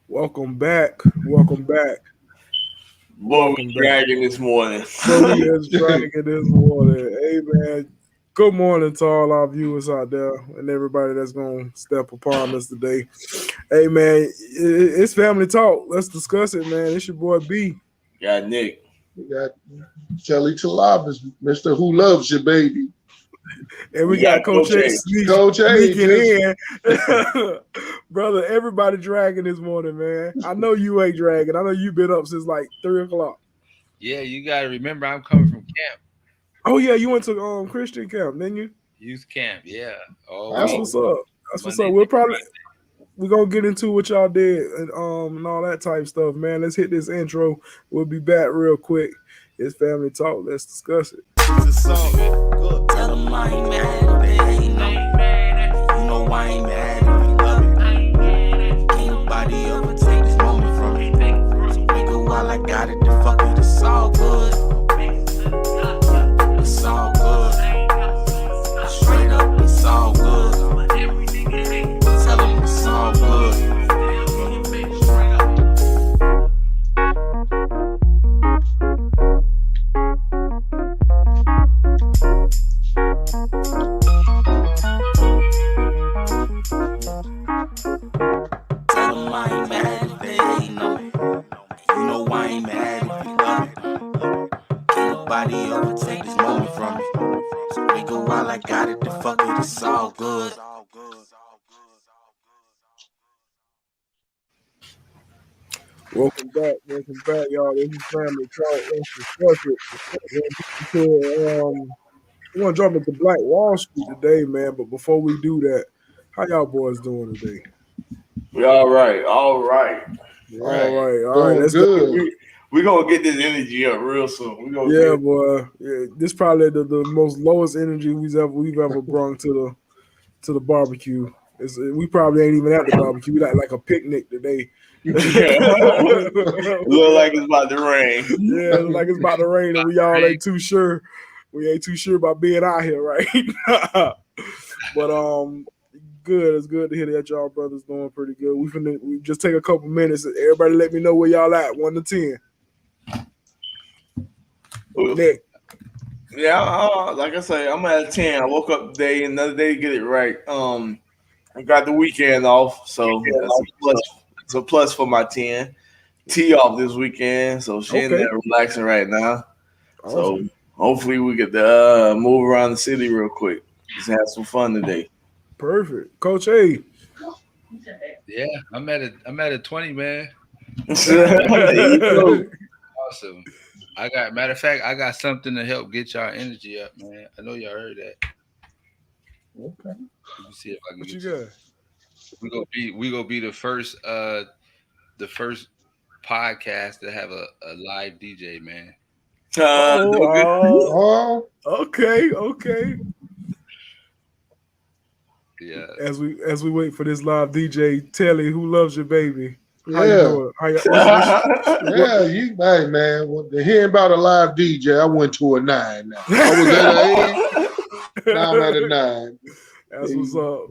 Welcome back. Welcome back. Boy, Welcome we back. dragging this morning. So we is dragging this morning. Hey man, good morning to all our viewers out there and everybody that's gonna step upon us today. Hey man, it's family talk. Let's discuss it, man. It's your boy B. Got Nick. We got Kelly Chalabas, Mr. Who Loves Your Baby. And we Yeah, got Coach Coach A A. Coach A, sneaking in. Brother, everybody dragging this morning, man. I know you ain't dragging. I know you've been up since like 3 o'clock. Yeah, you got to remember I'm coming from camp, Oh yeah, you went to Christian camp, didn't you? youth camp. Yeah. Oh, That's Oh. what's up. That's what's up. Monday We're through probably Friday. we're gonna get into what y'all did and all that type stuff, man. Let's hit this intro. We'll be back real quick. It's family talk. Let's discuss it. Tell them I ain't mad if they ain't know. You know I ain't mad if you love it. Ain't nobody ever take this moment from me. So nigga, while I got it, the fuck it, it's all good. It's all good. Straight up, it's all good. Tell them it's all good. Tell them I ain't mad if they ain't know. You know I ain't mad if you love it. Ain't nobody ever take this moment from me. So nigga, while I got it, the fuck it, it's all good. Welcome back, y'all. This is family talk. Let's discuss it. We're gonna jump into Black Wall Street today, man. But before we do that, how y'all boys doing today? We all right. All right. All right. Doing Let's good. We gonna get this energy up real soon. We gonna Yeah, get boy. Yeah, this probably the most lowest energy we've ever brought to the barbecue. We probably ain't even at the barbecue. We like a picnic today. Look like it's about to rain. Yeah, it's like it's about to rain, and we all ain't too sure. We ain't too sure about being out here, right? But good. It's good to hear that y'all brothers doing pretty good. We just take a couple minutes. Everybody, let me know where y'all at. 1 to 10. Nick. Yeah, like I say, I'm at a 10. I woke up today, another day to get it right. I got the weekend off, so that's a plus. It's a plus for my 10. T off this weekend, so she in Okay. there relaxing right now. So Awesome. hopefully we get to move around the city real quick. Just have some fun today. Perfect. Coach A. Yeah, I'm at a 20, man. There you go. Awesome. Matter of fact, I got something to help get y'all energy up, man. I know y'all heard that. Okay. Let me see if I can What get you you. got? We gonna be the first podcast to have a live DJ, man. No good. Oh, Okay. Yeah. As we wait for this live DJ, Telly, who loves your baby? How you yeah. doing? How you, what's- Yeah, hey man, hearing about a live DJ, I went to a 9 now. I was at an 8, now I'm at a 9. That's what's up.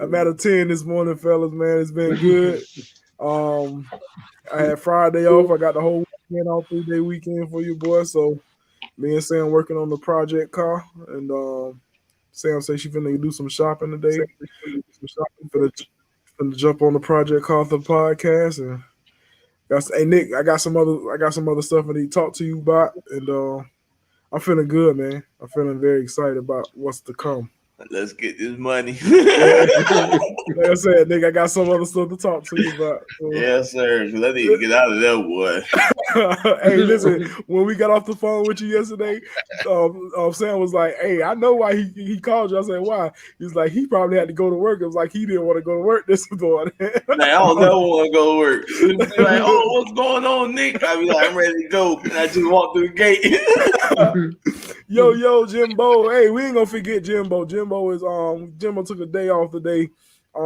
I'm at a 10 this morning, fellas, man. It's been good. I had Friday off. I got the whole weekend off, 3-day weekend for you, boy. So me and Sam working on the project car, and Sam say she finna do some shopping today. Finna jump on the project car for the podcast, and hey Nick, I got some other stuff I need to talk to you about, and I'm feeling good, man. I'm feeling very excited about what's to come. Let's get this money. Like I said, Nick, I got some other stuff to talk to you about. So. Yes, sir. 'Cause I need to get out of there, boy. Hey, listen, when we got off the phone with you yesterday, Sam was like, hey, I know why he called you. I said, why? He's like, he probably had to go to work. It was like he didn't want to go to work this morning. Man, I don't never want to go to work. He be like, oh, what's going on, Nick? I be like, I'm ready to go. And I just walk through the gate. Yo, Jimbo. Hey, we ain't gonna forget Jimbo. Jimbo took a day off today.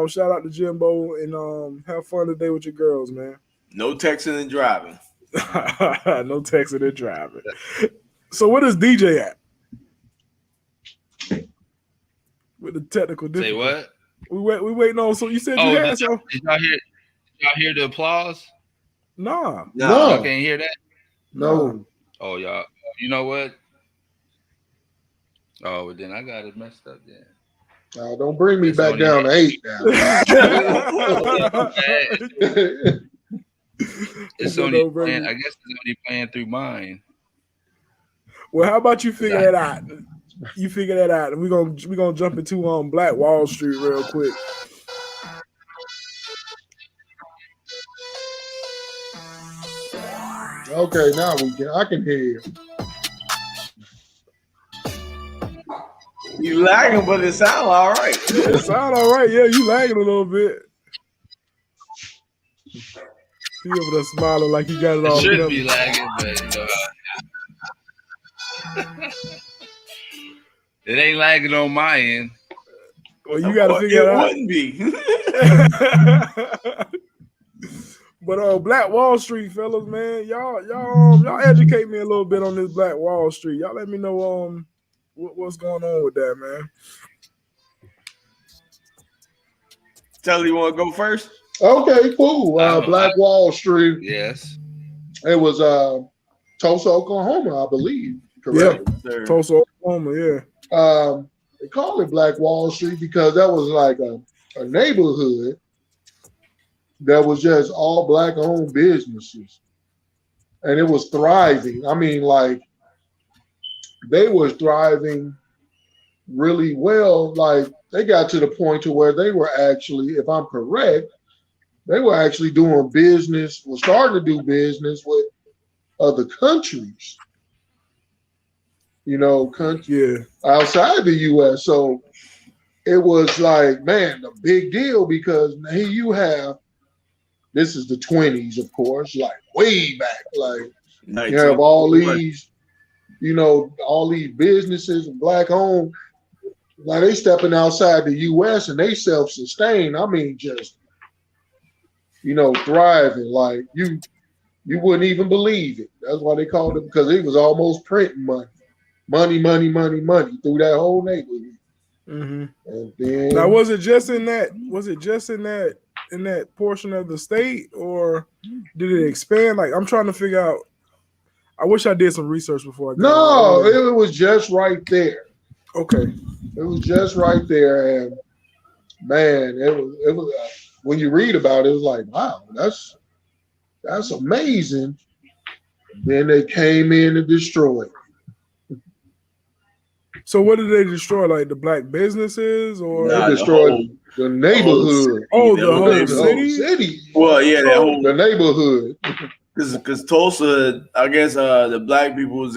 Shout out to Jimbo and have fun today with your girls, man. No texting and driving. No texting and driving. So what is DJ at? With the technical Say difficulty. what? We waiting on. So you said you Oh, had some? did y'all hear? Y'all hear the applause? Nah. No. Y'all No, can't hear that? no. Oh, y'all. You know what? Oh, well, then I got it messed up. Then Don't bring me it's back only. down to 8 now. It's But only no, playing. baby. I guess it's only playing through mine. Well, how about you 'Cause figure that out? You figure that out, and we're gonna jump into Black Wall Street real quick. Okay, now I can hear you. You lagging, but it sound all right. It sound all right. Yeah, you lagging a little bit. He over there smiling like he got it It all should together. be lagging, but it ain't lagging on my end. Well, you got to Well, figure it it out. wouldn't be. But Black Wall Street, fellas, man, y'all educate me a little bit on this Black Wall Street. Y'all let me know what's going on with that, man. Tell you want to go first? Okay, cool. Black Wall Street. Yes. It was Tulsa, Oklahoma, I believe. Yeah, Correct. Tulsa, Oklahoma. Yeah. They call it Black Wall Street because that was like a neighborhood that was just all black owned businesses. And it was thriving. I mean, like they were thriving really well. Like they got to the point to where they were actually, if I'm correct, they were actually doing business, was starting to do business with other countries. Yeah. Outside the U.S. So it was like, man, a big deal because here you have, this is the 20s, of course, like way back. Like you have all these, all these businesses and black owned. Now they stepping outside the U.S. and they self-sustain. I mean, just, thriving. Like you wouldn't even believe it. That's why they called it, because it was almost printing money. Money through that whole neighborhood. Mm-hmm. And then, now, was it just in that portion of the state, or did it expand? Like, I'm trying to figure out. I wish I did some research before I got no, it was just right there. Okay. It was just right there, and man, it was when you read about it, it was like, wow, that's amazing. Then they came in and destroyed. So what did they destroy? Like the black businesses, or They destroyed the neighborhood. the whole city? Well, yeah, that whole the neighborhood. Because Tulsa, I guess the black people was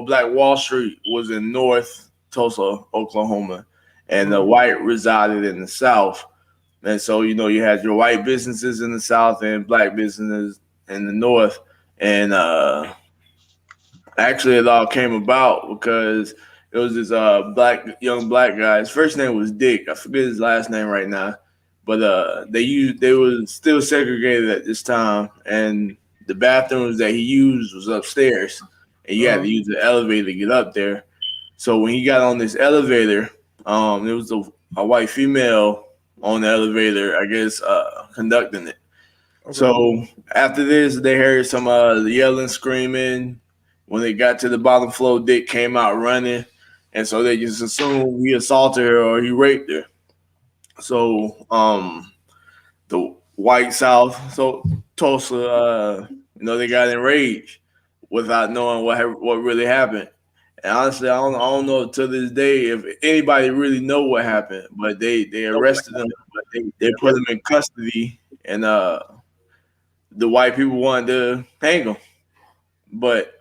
Black Wall Street was in North Tulsa, Oklahoma, and the white resided in the South. And so, you had your white businesses in the South and black businesses in the North. And actually, it all came about because it was this young black guy. His first name was Dick. I forget his last name right now. But they were still segregated at this time. And the bathrooms that he used was upstairs. And you had to use the elevator to get up there. So when he got on this elevator, there was a white female on the elevator, I guess, conducting it. Okay. So after this, they heard some yelling, screaming. When they got to the bottom floor, Dick came out running. And so they just assumed he assaulted her or he raped her. So the white South, so Tulsa, they got enraged without knowing what really happened. And honestly, I don't know to this day if anybody really know what happened. But they arrested him, they put him in custody, and the white people wanted to hang him. But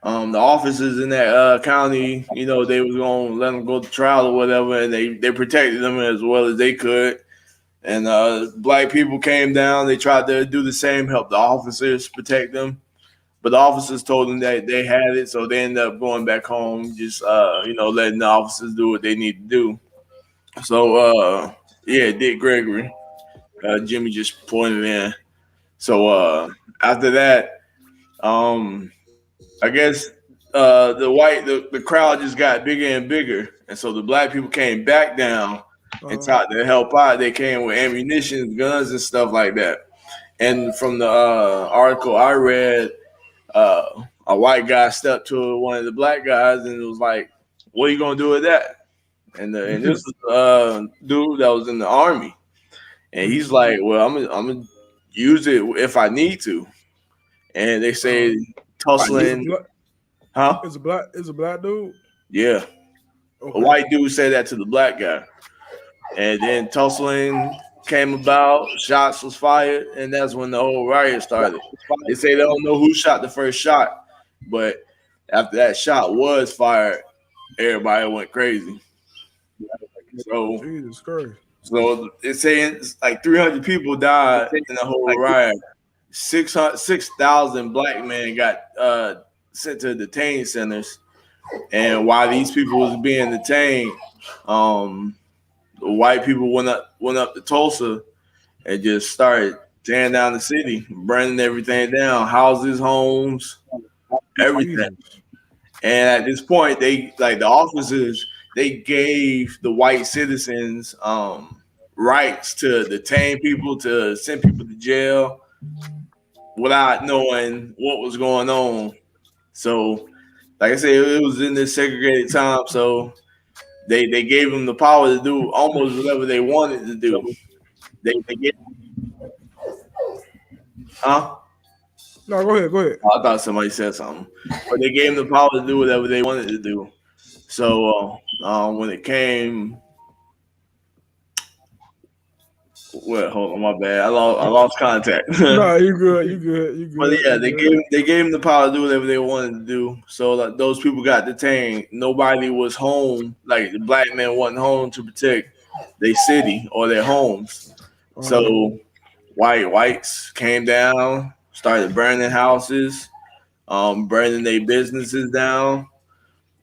the officers in that county, they was gonna let him go to trial or whatever, and they protected him as well as they could. And black people came down. They tried to do the same, help the officers protect them. But the officers told them that they had it, so they ended up going back home, just letting the officers do what they need to do. So Dick Gregory, Jimmy just pointed in. So after that, I guess the crowd just got bigger and bigger, and so the black people came back down and tried to help out. They came with ammunition, guns, and stuff like that. And from the article I read, a white guy stepped to one of the black guys and was like, "What are you gonna do with that?" And this was dude that was in the army, and he's like, "Well, I'm gonna use it if I need to." And they say tussling, huh? It's a black dude. Yeah, a Okay. white dude said that to the black guy, and then tussling came about. Shots was fired, and that's when the whole riot started. They say they don't know who shot the first shot, but after that shot was fired, everybody went crazy. So, Jesus Christ. so it's saying it's like 300 people died in the whole riot. 6,000 black men got sent to detain centers, and while these people was being detained, the white people went up to Tulsa and just started tearing down the city, burning everything down, houses, homes, everything. And at this point, they like the officers they gave the white citizens rights to detain people, to send people to jail without knowing what was going on. So, like I said, it was in this segregated time, so they gave them the power to do almost whatever they wanted to do. They get, huh? No, go ahead. Go ahead. I thought somebody said something, but they gave them the power to do whatever they wanted to do. So when it came, well, hold on, my bad. I lost contact. No, you good. You good. You good. But yeah, they gave them the power to do whatever they wanted to do. So like, those people got detained. Nobody was home. Like the black men wasn't home to protect their city or their homes. So whites came down, started burning houses, burning their businesses down,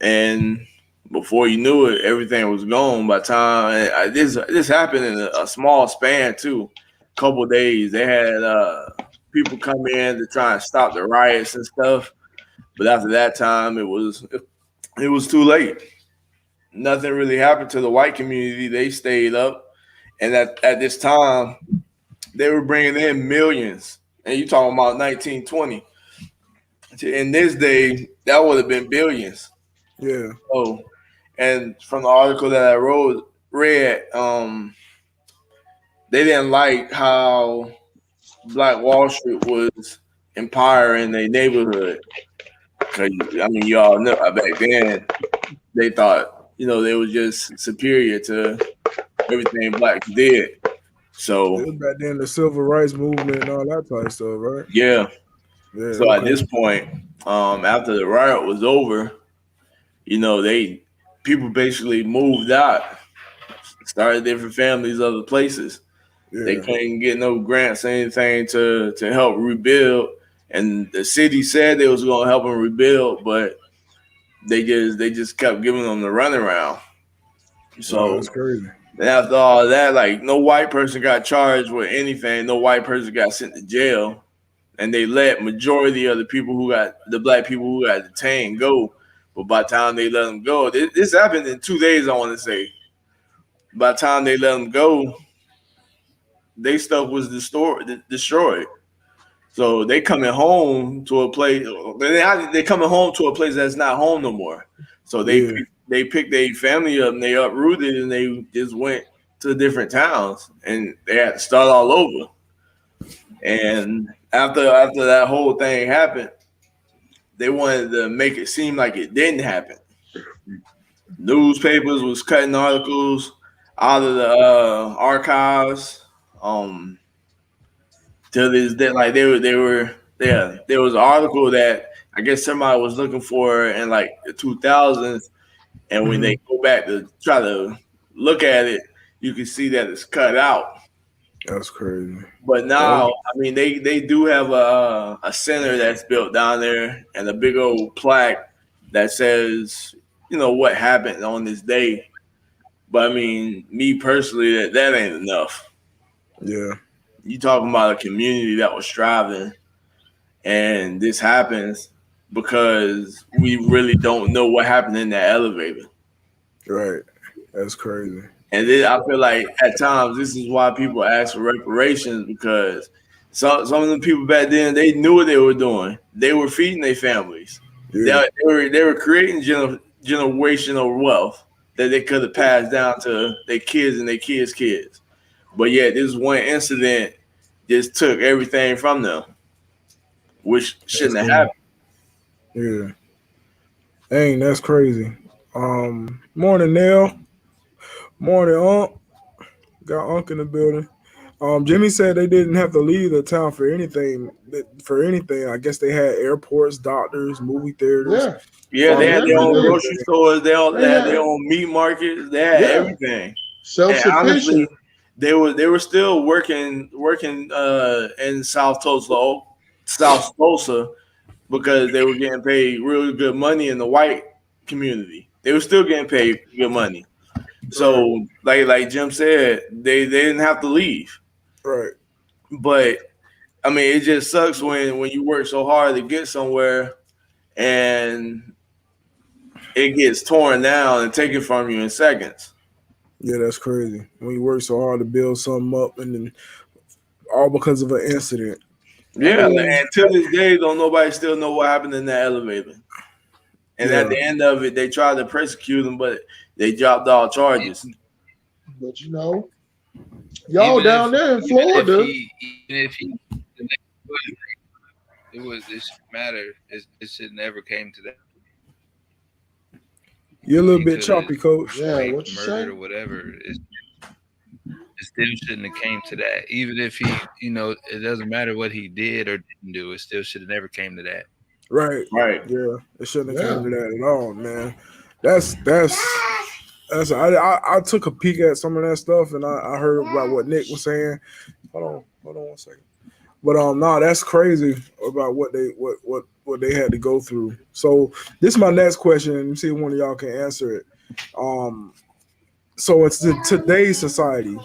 and before you knew it, everything was gone. By the time this happened in a small span too, couple of days. They had people come in to try and stop the riots and stuff, but after that time, it was too late. Nothing really happened to the white community. They stayed up, and at this time, they were bringing in millions. And you talking about 1920. In this day, that would have been billions. Yeah. So, and from the article that I read, they didn't like how Black Wall Street was empowering their neighborhood. Because, I mean, y'all know back then, they thought, they was just superior to everything blacks did. So, back then, the civil rights movement and all that type of stuff, right? yeah. So okay. At this point, after the riot was over, people basically moved out, started different families other places. Yeah. They couldn't get no grants or anything to help rebuild, and the city said they was going to help them rebuild, but they just kept giving them the runaround. So that's crazy. After all that, like no white person got charged with anything, no white person got sent to jail, and they let majority of the black people who got detained go. But by the time they let them go, this happened in 2 days, I want to say. By the time they let them go, their stuff was destroyed. So they coming home to a place. They coming home to a place that's not home no more. So they picked their family up and they uprooted and they just went to different towns and they had to start all over. And after that whole thing happened, they wanted to make it seem like it didn't happen. Newspapers was cutting articles out of the archives. To this day, like there was an article that I guess somebody was looking for in like the 2000s, and when they go back to try to look at it, you can see that it's cut out. That's crazy. But now, I mean, they do have a center that's built down there and a big old plaque that says, what happened on this day. But I mean, me personally, that ain't enough. Yeah. You talking about a community that was striving, and this happens because we really don't know what happened in that elevator. Right. That's crazy. And then I feel like at times this is why people ask for reparations because some of the people back then they knew what they were doing. They were feeding their families. Yeah, They were creating generational wealth that they could have passed down to their kids and their kids' kids. But yet this one incident just took everything from them, which that's shouldn't have crazy. happened. Yeah, dang, that's crazy. Morning, Nell. Morning, Unc. Got Unc in the building. Jimmy said they didn't have to leave the town for anything. For anything, I guess they had airports, doctors, movie theaters, Yeah, Yeah, they they had had their own everything. grocery stores. They They had their had, own meat markets. They had yeah, everything. self And honestly, sufficient. they were still working in South Tulsa because they were getting paid really good money in the white community. They were still getting paid good money. Right, So like Jim said, they didn't have to leave. right. But I mean, it just sucks when you work so hard to get somewhere and it gets torn down and taken from you in seconds. Yeah, that's crazy. When you work so hard to build something up, and then all because of an incident. I Yeah, mean, and to this day, don't nobody still know what happened in that elevator. And at yeah, the end of it, they tried to persecute him, but they dropped all charges. But y'all Even down if there in even if Florida, he it was it shouldn't matter. It should never came to that. you're a little He bit could have choppy, coach. yeah, raped, what you murdered, say? or whatever. It still shouldn't have came to that. Even if he, it doesn't matter what he did or didn't do. It still should have never came to that. Right. Right. Yeah, it shouldn't have came Yeah, to that at all, man. That's that's. I took a peek at some of that stuff, and I heard about what Nick was saying. Hold on one second. But no, that's crazy about what they had to go through. So this is my next question, and see if one of y'all can answer it. Um, so it's today's society.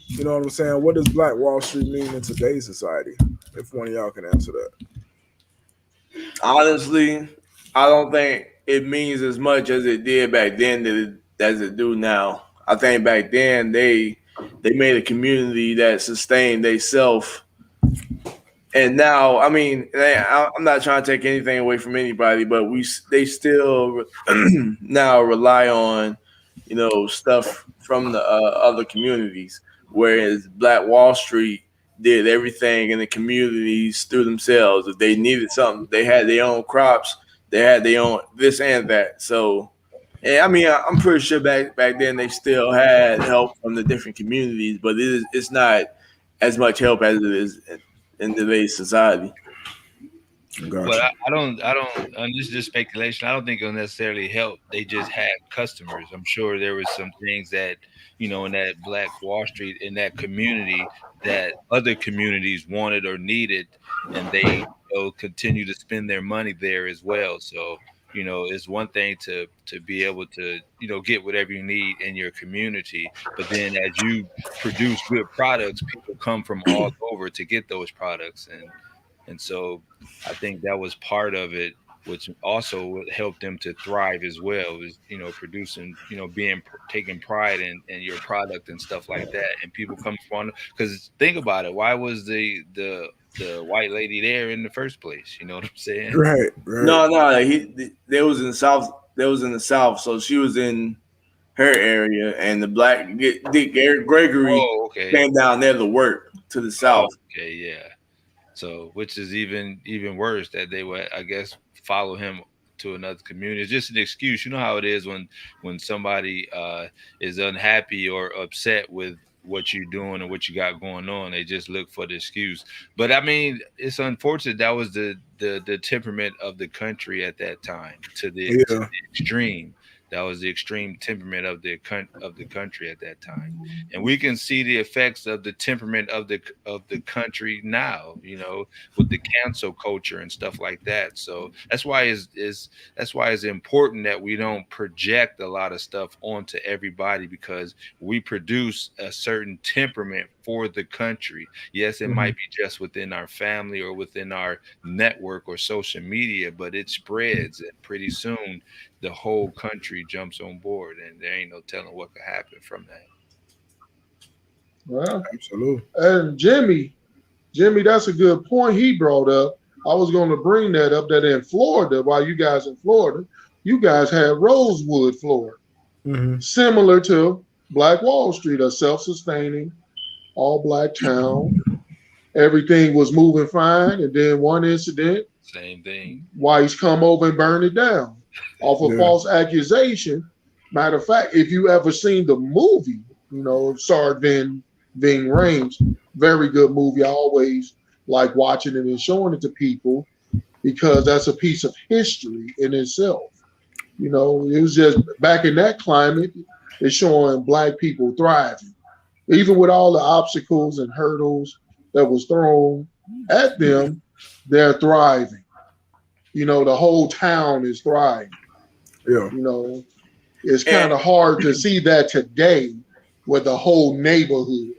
You know what I'm saying? What does Black Wall Street mean in today's society? If one of y'all can answer that. Honestly, I don't think it means as much as it did back then as it do now. I think back then they made a community that sustained themselves. And now, I mean, I'm not trying to take anything away from anybody, but they still now rely on stuff from the other communities, whereas Black Wall Street did everything in the communities through themselves. If they needed something, they had their own crops, they had their own this and that. So, and I mean, I'm pretty sure back then they still had help from the different communities, but it's not as much help as it is in today's society. But Gotcha. I don't. This is just speculation. I don't think it'll necessarily help. They just had customers. I'm sure there was some things that in that Black Wall Street in that community that other communities wanted or needed, and they continue to spend their money there as well. So it's one thing to be able to get whatever you need in your community, but then as you produce good products, people come from all over to get those products, and so I think that was part of it, which also would help them to thrive as well. Is producing, being taking pride in your product and stuff like that, and people come from because think about it, why was the white lady there in the first place? You know what I'm saying? Right, right. No, they was in the south. They was in the south, so she was in her area, and the black Dick Gregory Oh, okay. came down there to work to the Oh, south. okay, yeah. So, which is even worse that they would, I guess, follow him to another community. It's just an excuse. You know how it is when somebody is unhappy or upset with what you're doing and what you got going on. They just look for the excuse. But I mean, it's unfortunate that was the temperament of the country at that time to Yeah. the extreme. That was the extreme temperament of the country at that time, and we can see the effects of the temperament of the country now, with the cancel culture and stuff like that. So that's why it's important that we don't project a lot of stuff onto everybody, because we produce a certain temperament for the country. Yes, it Mhm. might be just within our family or within our network or social media, but it spreads, and pretty soon the whole country jumps on board, and there ain't no telling what could happen from that. Well, Absolutely. and Jimmy, that's a good point he brought up. I was going to bring that up that in Florida, while you guys in Florida, you guys had Rosewood, Florida, Mm-hmm. similar to Black Wall Street, a self-sustaining, all-black town. Everything was moving fine, and then one incident, Same thing. whites come over and burn it down off a Yeah. false accusation. Matter of fact, if you ever seen the movie, Sergeant Ving Rhames, very good movie. I always like watching it and showing it to people because that's a piece of history in itself. It was just back in that climate, it's showing black people thriving, even with all the obstacles and hurdles that was thrown at them. They're thriving. The whole town is thriving. Yeah. It's And kind of hard to see that today where the whole neighborhood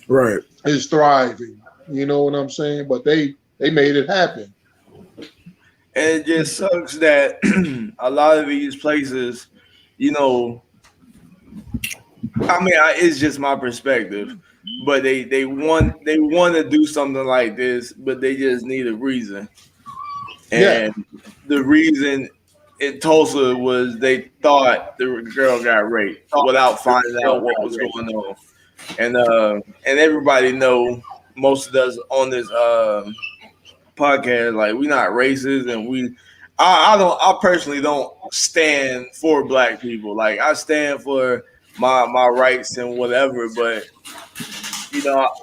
Right. is thriving. You know what I'm saying? But they made it happen. and it just sucks that a lot of these places, you know, it's just my perspective, but they want to do something like this, but they just need a reason. Yeah. And the reason in Tulsa was they thought the girl got raped without finding out what was going on. And everybody know, most of us on this podcast, like, we not racist, and I personally don't stand for black people. Like, I stand for my rights and whatever, but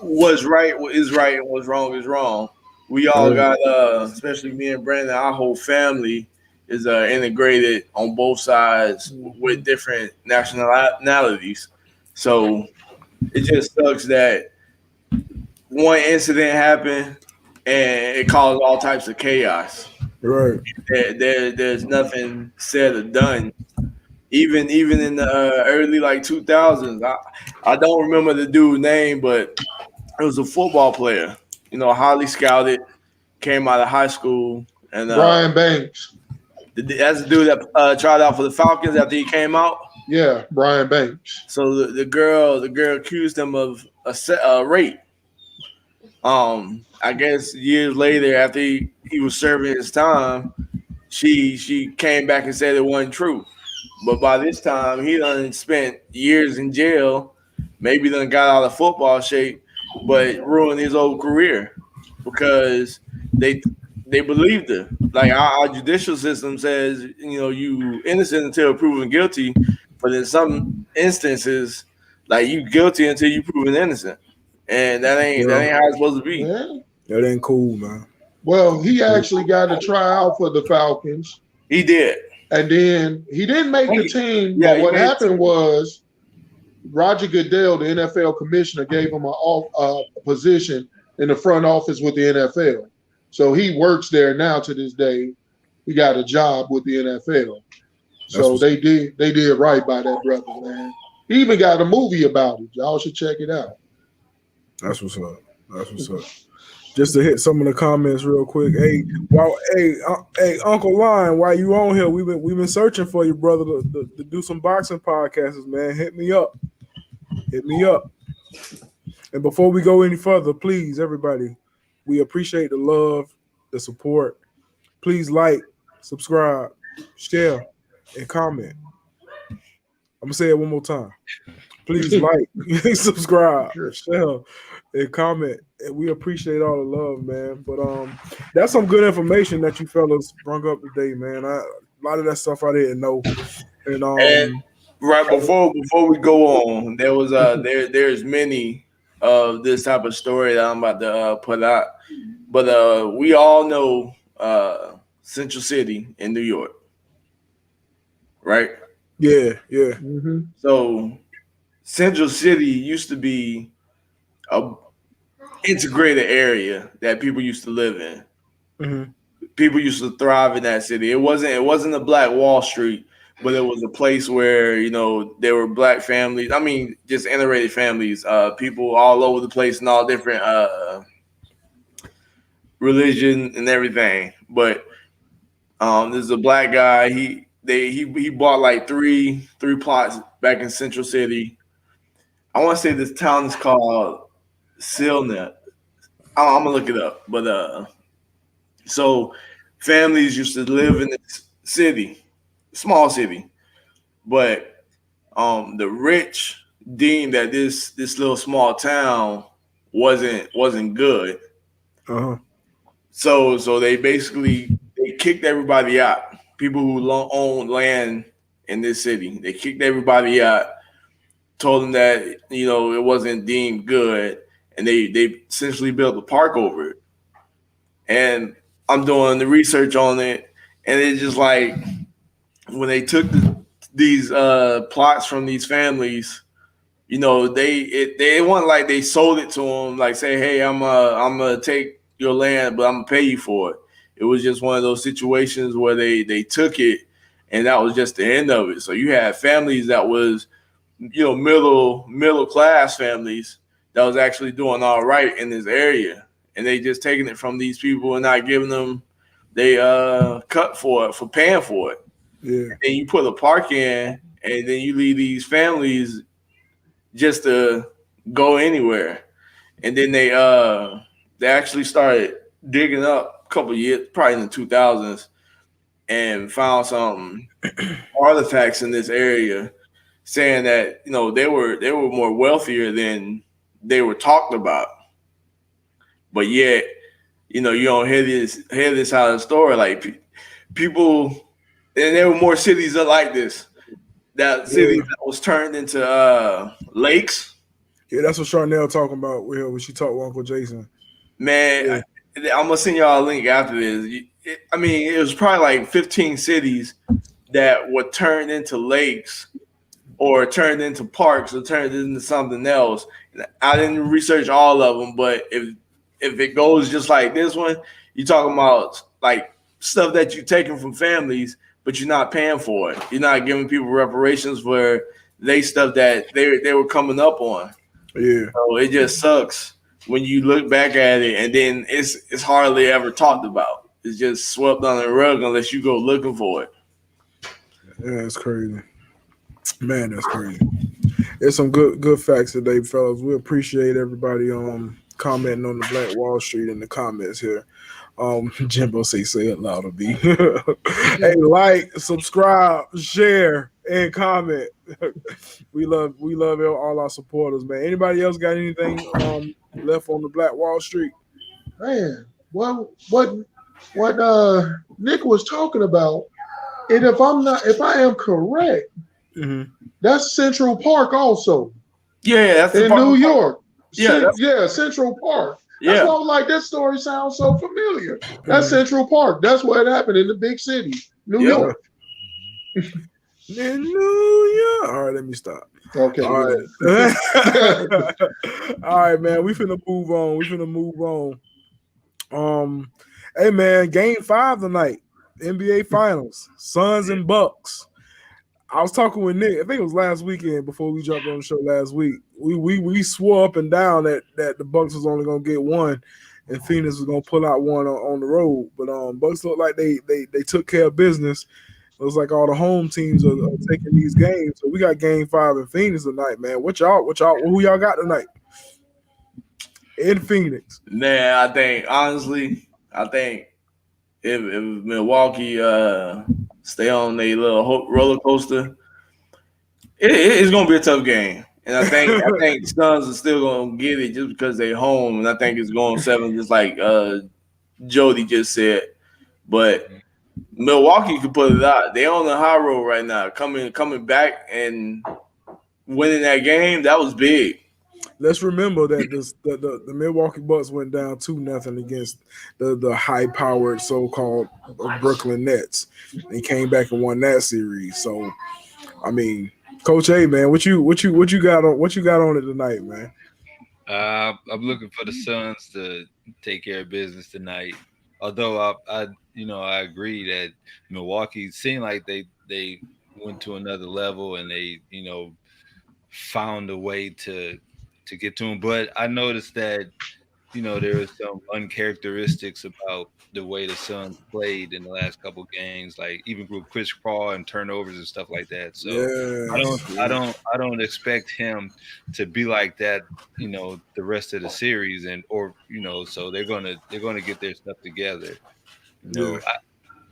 what's right is right and what's wrong is wrong. We all Right. got, especially me and Brandon, our whole family is integrated on both sides with different nationalities. So it just sucks that one incident happened and it caused all types of chaos. Right. There's nothing said or done. Even in the early, like, 2000s, I don't remember the dude's name, but it was a football player, highly scouted, came out of high school, and Brian Banks. that's the dude that tried out for the Falcons after he came out. Yeah, Brian Banks. So the girl accused him of a rape. I guess years later, after he was serving his time, she came back and said it wasn't true. But by this time, he done spent years in jail. Maybe done got out of football shape, but ruined his whole career because they they believed her. Like, our judicial system says, you innocent until proven guilty, but in some instances, like, you guilty until you proven innocent, and that ain't how it's supposed to be. Yeah. That ain't cool, man. Well, he actually got to try out for the Falcons, He did. and then he didn't make the team. Yeah, But he what made the happened was Roger Goodell, the NFL commissioner, gave him a position in the front office with the NFL. So he works there now to this day. He got a job with the NFL. So they did right by that brother, man. He even got a movie about it. Y'all should check it out. That's what's up. That's what's up. Just to hit some of the comments real quick. Hey, Uncle Lion, while you on here, we've been searching for you, brother, to do some boxing podcasts, man. Hit me up. And before we go any further, please, everybody, we appreciate the love, the support. Please like, subscribe, share, and comment. I'm gonna say it one more time. Please like, subscribe, share, and comment. And we appreciate all the love, man. But that's some good information that you fellas brought up today, man. A lot of that stuff I didn't know. And right before we go on, there was there's many of this type of story that I'm about to put out, but we all know Central City in New York, right? Yeah. Mm-hmm. So Central City used to be a integrated area that people used to live in. Mm-hmm. People used to thrive in that city. It wasn't a Black Wall Street, but it was a place where there were black families. I mean, just integrated families, people all over the place and all different religion and everything. But there's a black guy. He bought like three plots back in Central City. I want to say this town is called Silnet. I'm gonna look it up, but so families used to live in this city, small city, but the rich deemed that this little small town wasn't good. Uh-huh. So they basically they kicked everybody out. People who owned land in this city, they kicked everybody out. Told them that it wasn't deemed good, and they essentially built a park over it. And I'm doing the research on it, and it's just like when they took these plots from these families, they weren't like they sold it to them, like say, hey, I'm gonna take your land, but I'm gonna pay you for it. It was just one of those situations where they took it, and that was just the end of it. So you had families that was middle class families that was actually doing all right in this area, and they just taking it from these people and not giving them they cut for it for paying for it. Yeah. And you put a park in, and then you leave these families just to go anywhere. And then they actually started digging up a couple years, probably in the 2000s, and found some artifacts in this area saying that they were more wealthier than they were talked about. But yet, you don't hear this out of the story. Like people, and there were more cities that like this. That city Yeah. that was turned into lakes. Yeah, that's what Charnel talking about when she talked with Uncle Jason. Man, Yeah. I'm gonna send y'all a link after this. I mean, it was probably like 15 cities that were turned into lakes or turned into parks or turned into something else. I didn't research all of them, but if it goes just like this one, you're talking about like stuff that you're taking from families, but you're not paying for it. You're not giving people reparations for they stuff that they were coming up on. Yeah. So it just sucks when you look back at it, and then it's hardly ever talked about. It's just swept under the rug unless you go looking for it. Yeah, it's crazy. Man, that's crazy. There's some good facts today, fellas. We appreciate everybody commenting on the Black Wall Street in the comments here. Jimbo say it louder, B. Hey, like, subscribe, share, and comment. we love all our supporters, man. Anybody else got anything left on the Black Wall Street? Man, what Nick was talking about, and if I am correct, Mm-hmm. that's Central Park also Yeah, that's the in part- New York. Yeah, Central Park. That's Yeah. why I was like, this story sounds so familiar. That's Central Park. That's what happened in the big city, New Yeah. York. In New York. All right, let me stop. Okay. All right. All right, man. We finna move on. Hey man, game 5 tonight. NBA Finals. Suns and Bucks. I was talking with Nick. I think it was last weekend before we jumped on the show last week. We swore up and down that the Bucks was only gonna get one, and Phoenix was gonna pull out one on the road. But Bucks look like they took care of business. It was like all the home teams are taking these games. So we got game 5 in Phoenix tonight, man. Who y'all got tonight in Phoenix? Man, I think if Milwaukee stay on their little roller coaster, it's gonna be a tough game. And I think Suns are still gonna get it just because they home, and I think it's going 7, just like Jody just said. But Milwaukee could put it out. They on the high road right now, coming back and winning that game. That was big. Let's remember that the Milwaukee Bucks went down 2-0 against the high-powered so-called Brooklyn Nets. They came back and won that series. So, I mean, Coach A, man, what you got on it tonight, man? I'm looking for the Suns to take care of business tonight. Although I agree that Milwaukee seemed like they went to another level and they found a way to get to him. But I noticed that there was some uncharacteristics about the way the Suns played in the last couple games, like even with Chris Paul and turnovers and stuff like that. So Yes. I don't expect him to be like that, the rest of the series, and or so they're gonna get their stuff together. You Yeah.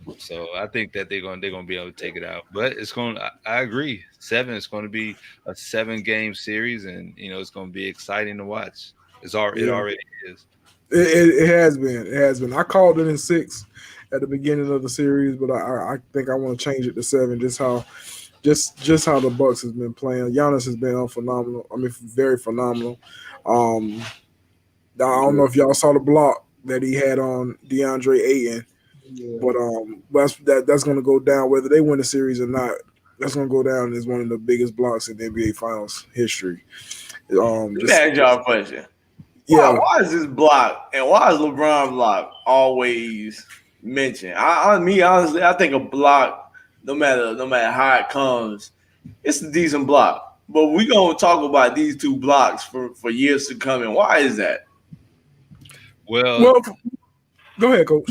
know, so I think that they're gonna be able to take it out. But it's going. I agree. 7. It's going to be a 7-game series, and it's going to be exciting to watch. It Yeah. already is. It has been. It has been. I called it in 6 at the beginning of the series, but I think I want to change it to 7. Just how the Bucks has been playing. Giannis has been phenomenal. I mean, very phenomenal. Um, I don't know if y'all saw the block that he had on DeAndre Ayton, Yeah. but that's going to go down whether they win the series or not. That's going to go down as one of the biggest blocks in the NBA Finals history. Let me ask y'all a question. Yeah. Why is this block and why is LeBron block always mentioned? Honestly, I think a block, no matter how it comes, it's a decent block. But we're gonna talk about these two blocks for years to come. And why is that? Well, go ahead, Coach.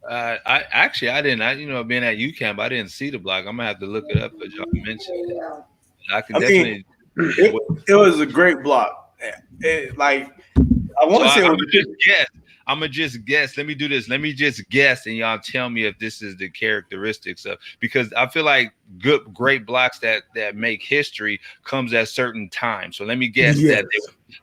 I didn't. Being at UCamp, I didn't see the block. I'm gonna have to look it up because y'all mentioned it. I can definitely. It was a great block. I want to say. I'm gonna just guess. Let me do this. Let me just guess, and y'all tell me if this is the characteristics of, because I feel like great blocks that make history comes at certain times. So let me guess that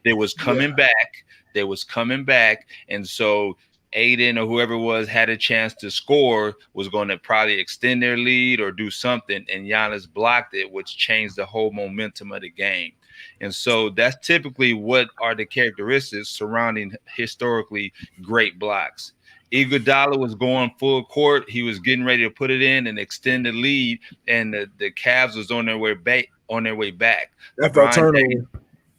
they was coming back. They was coming back, and so Aiden or whoever it was had a chance to score, was going to probably extend their lead or do something, and Giannis blocked it, which changed the whole momentum of the game. And so that's typically what are the characteristics surrounding historically great blocks. Iguodala was going full court. He was getting ready to put it in and extend the lead, and the Cavs was on their way back. After a turnover.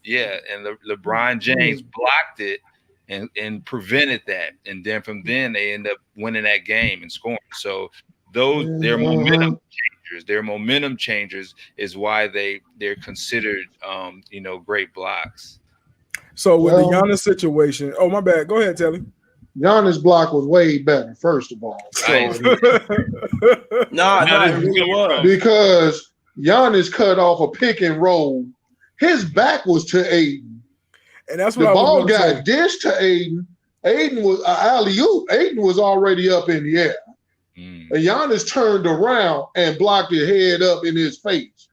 And LeBron James blocked it and prevented that. And then from then they end up winning that game and scoring. So their momentum changers. Their momentum changers is why they're considered great blocks. So with the Giannis situation, oh my bad. Go ahead, Telly. Giannis' block was way better, first of all. So, it really was. Because Giannis cut off a pick and roll. His back was to Aiden. And that's what the I ball was got say. dished to Aiden. Aiden was alley-oop. Aiden was already up in the air. And Giannis turned around and blocked his head up in his face.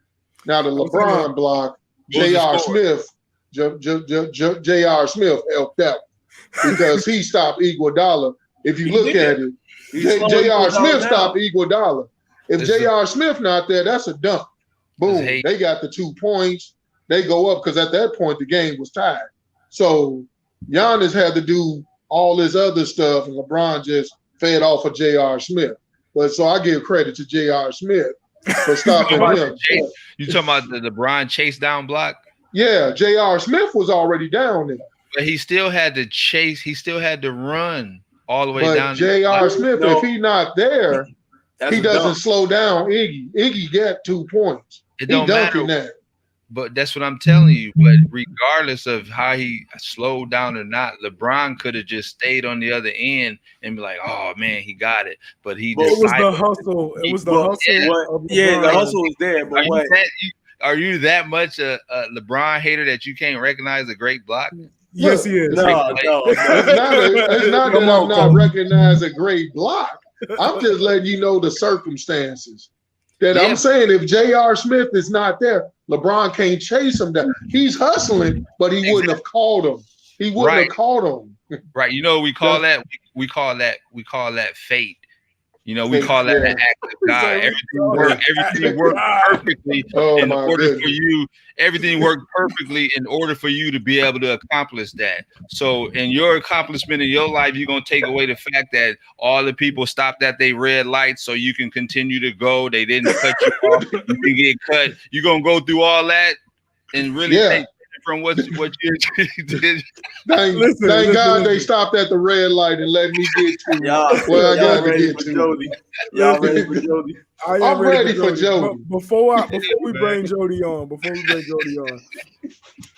Now the LeBron block, J.R. Smith helped out because he stopped Iguodala. If you look at it, J.R. Smith stopped Iguodala. If J.R. Smith not there, that's a dunk. Boom. They got the 2 points. They go up because at that point the game was tied. So Giannis had to do all this other stuff, and LeBron just fed off of J.R. Smith. But so I give credit to J.R. Smith for stopping him. You talking about the LeBron chase down block? Yeah, J.R. Smith was already down there. But he still had to chase. He still had to run all the way down. But J.R. Smith, if he not there, he doesn't slow down Iggy. Iggy got 2 points. It don't matter. That. But that's what I'm telling you. But regardless of how he slowed down or not, LeBron could have just stayed on the other end and be like, "Oh man, he got it." But he decided. It was the hustle. It was the hustle. The hustle was there. But are you that much a LeBron hater that you can't recognize a great block? Yes, he is. No. It's not that I'm not recognizing a great block. I'm just letting you know the circumstances. That I'm saying if J.R. Smith is not there, LeBron can't chase him down. He's hustling, but he wouldn't have called him. He wouldn't have called him. Right. You know what we call that? We call that fate. We call that an act of God. Everything worked perfectly in order for you. Everything worked perfectly in order for you to be able to accomplish that. So in your accomplishment in your life, you're going to take away the fact that all the people stopped at their red lights so you can continue to go. They didn't cut you off. You can get cut. You're going to go through all that and really take from what you did. Thank God they stopped at the red light and let me get to where I got to get to. Y'all ready for Jody? I'm ready for Jody. Before we bring Jody on,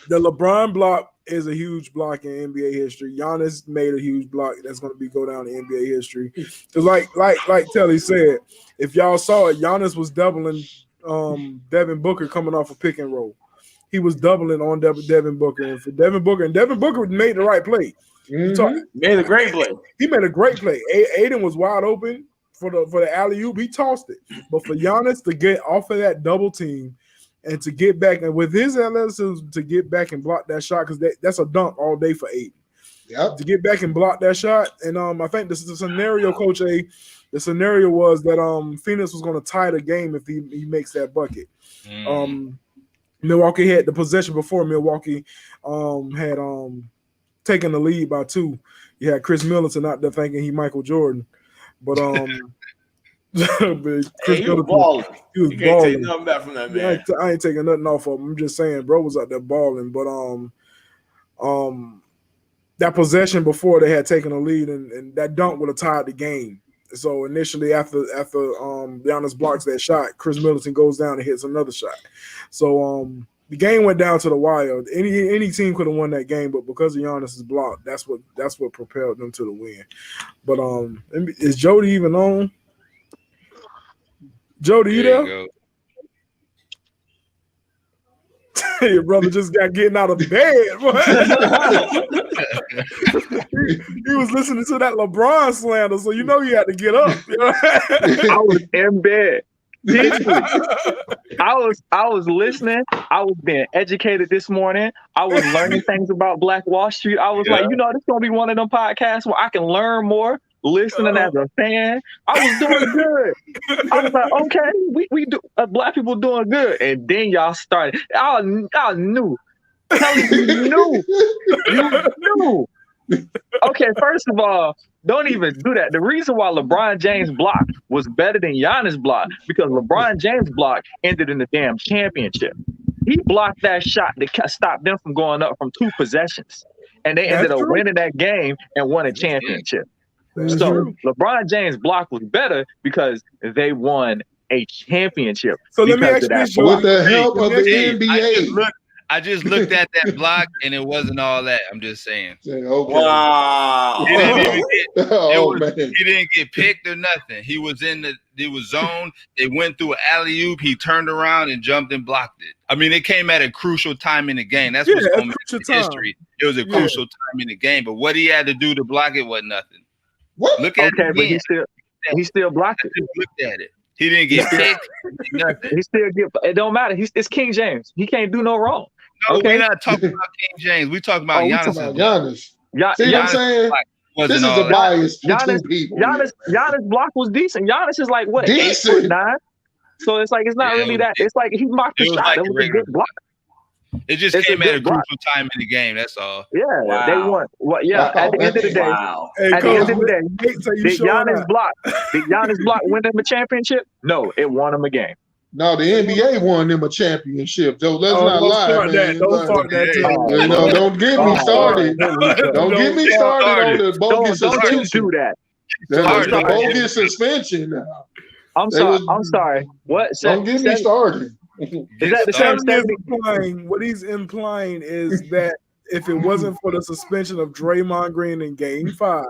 the LeBron block is a huge block in NBA history. Giannis made a huge block that's going to go down in NBA history. Because like Telly said, if y'all saw it, Giannis was doubling Devin Booker coming off a pick and roll. He was doubling on Devin Booker, and Devin Booker made the right play. Made a great play. He made a great play. Aiden was wide open for the alley-oop. He tossed it. But for Giannis to get off of that double team and to get back, and with his athleticism to get back and block that shot, because that's a dunk all day for Aiden. Yep. To get back and block that shot. And I think this is the scenario, Coach A. The scenario was that Phoenix was going to tie the game if he makes that bucket. Milwaukee had the possession before Milwaukee had taken the lead by 2. You had Chris Middleton out there thinking he Michael Jordan. But Chris He was balling. You can't balling. take nothing back from that man. I ain't taking nothing off of him. I'm just saying, bro was out there balling. But that possession before they had taken the lead, and that dunk would have tied the game. So initially, after Giannis blocks that shot, Chris Middleton goes down and hits another shot. So the game went down to the wire. Any team could have won that game, but because of Giannis's block, that's what propelled them to the win. But is Jody even on? Jody, you there? You Your brother just got getting out of bed. he was listening to that LeBron slander, so you know he had to get up. You know? I was in bed. I was listening. I was being educated this morning. I was learning things about Black Wall Street. I was like, this is gonna be one of them podcasts where I can learn more. Listening as a fan, I was doing good. I was like, okay, we do Black people doing good, and then y'all started. I knew. Kelly, you knew. Okay, first of all, don't even do that. The reason why LeBron James' block was better than Giannis' block because LeBron James' block ended in the damn championship. He blocked that shot to stop them from going up from 2 possessions, and they ended up winning that game and won a championship. So LeBron James' block was better because they won a championship. So let me ask you this, with the help of the NBA. I just looked at that block and it wasn't all that. I'm just saying. Okay. Wow. He didn't man. he didn't get picked or nothing. He was zoned. They went through an alley-oop. He turned around and jumped and blocked it. I mean, it came at a crucial time in the game. That's what's going to make history. It was a crucial time in the game. But what he had to do to block it was nothing. What? Look at it again. But he still blocked it. Just looked at it. He didn't get picked. Nothing. He still get. It don't matter. It's King James. He can't do no wrong. No, we're not talking about King James. We're talking about Giannis. See what I'm saying? This is a bias between people. Giannis' block was decent. Giannis is like what? Decent. 8'9". So it's like it's not really that. It's like he mocked the shot. Like that was a good block. It just came at a crucial time in the game. That's all. Yeah, they won. At the end of the day, at the end of the day, did Giannis block win them a championship? No, it won them a game. No, the NBA won them a championship. So let's not lie, man. Don't get me started. Don't get me started on the bogus suspension. Do that. The bogus suspension. I'm sorry. What? Don't get me started. Is that the same? What he's implying is that if it wasn't for the suspension of Draymond Green in Game 5,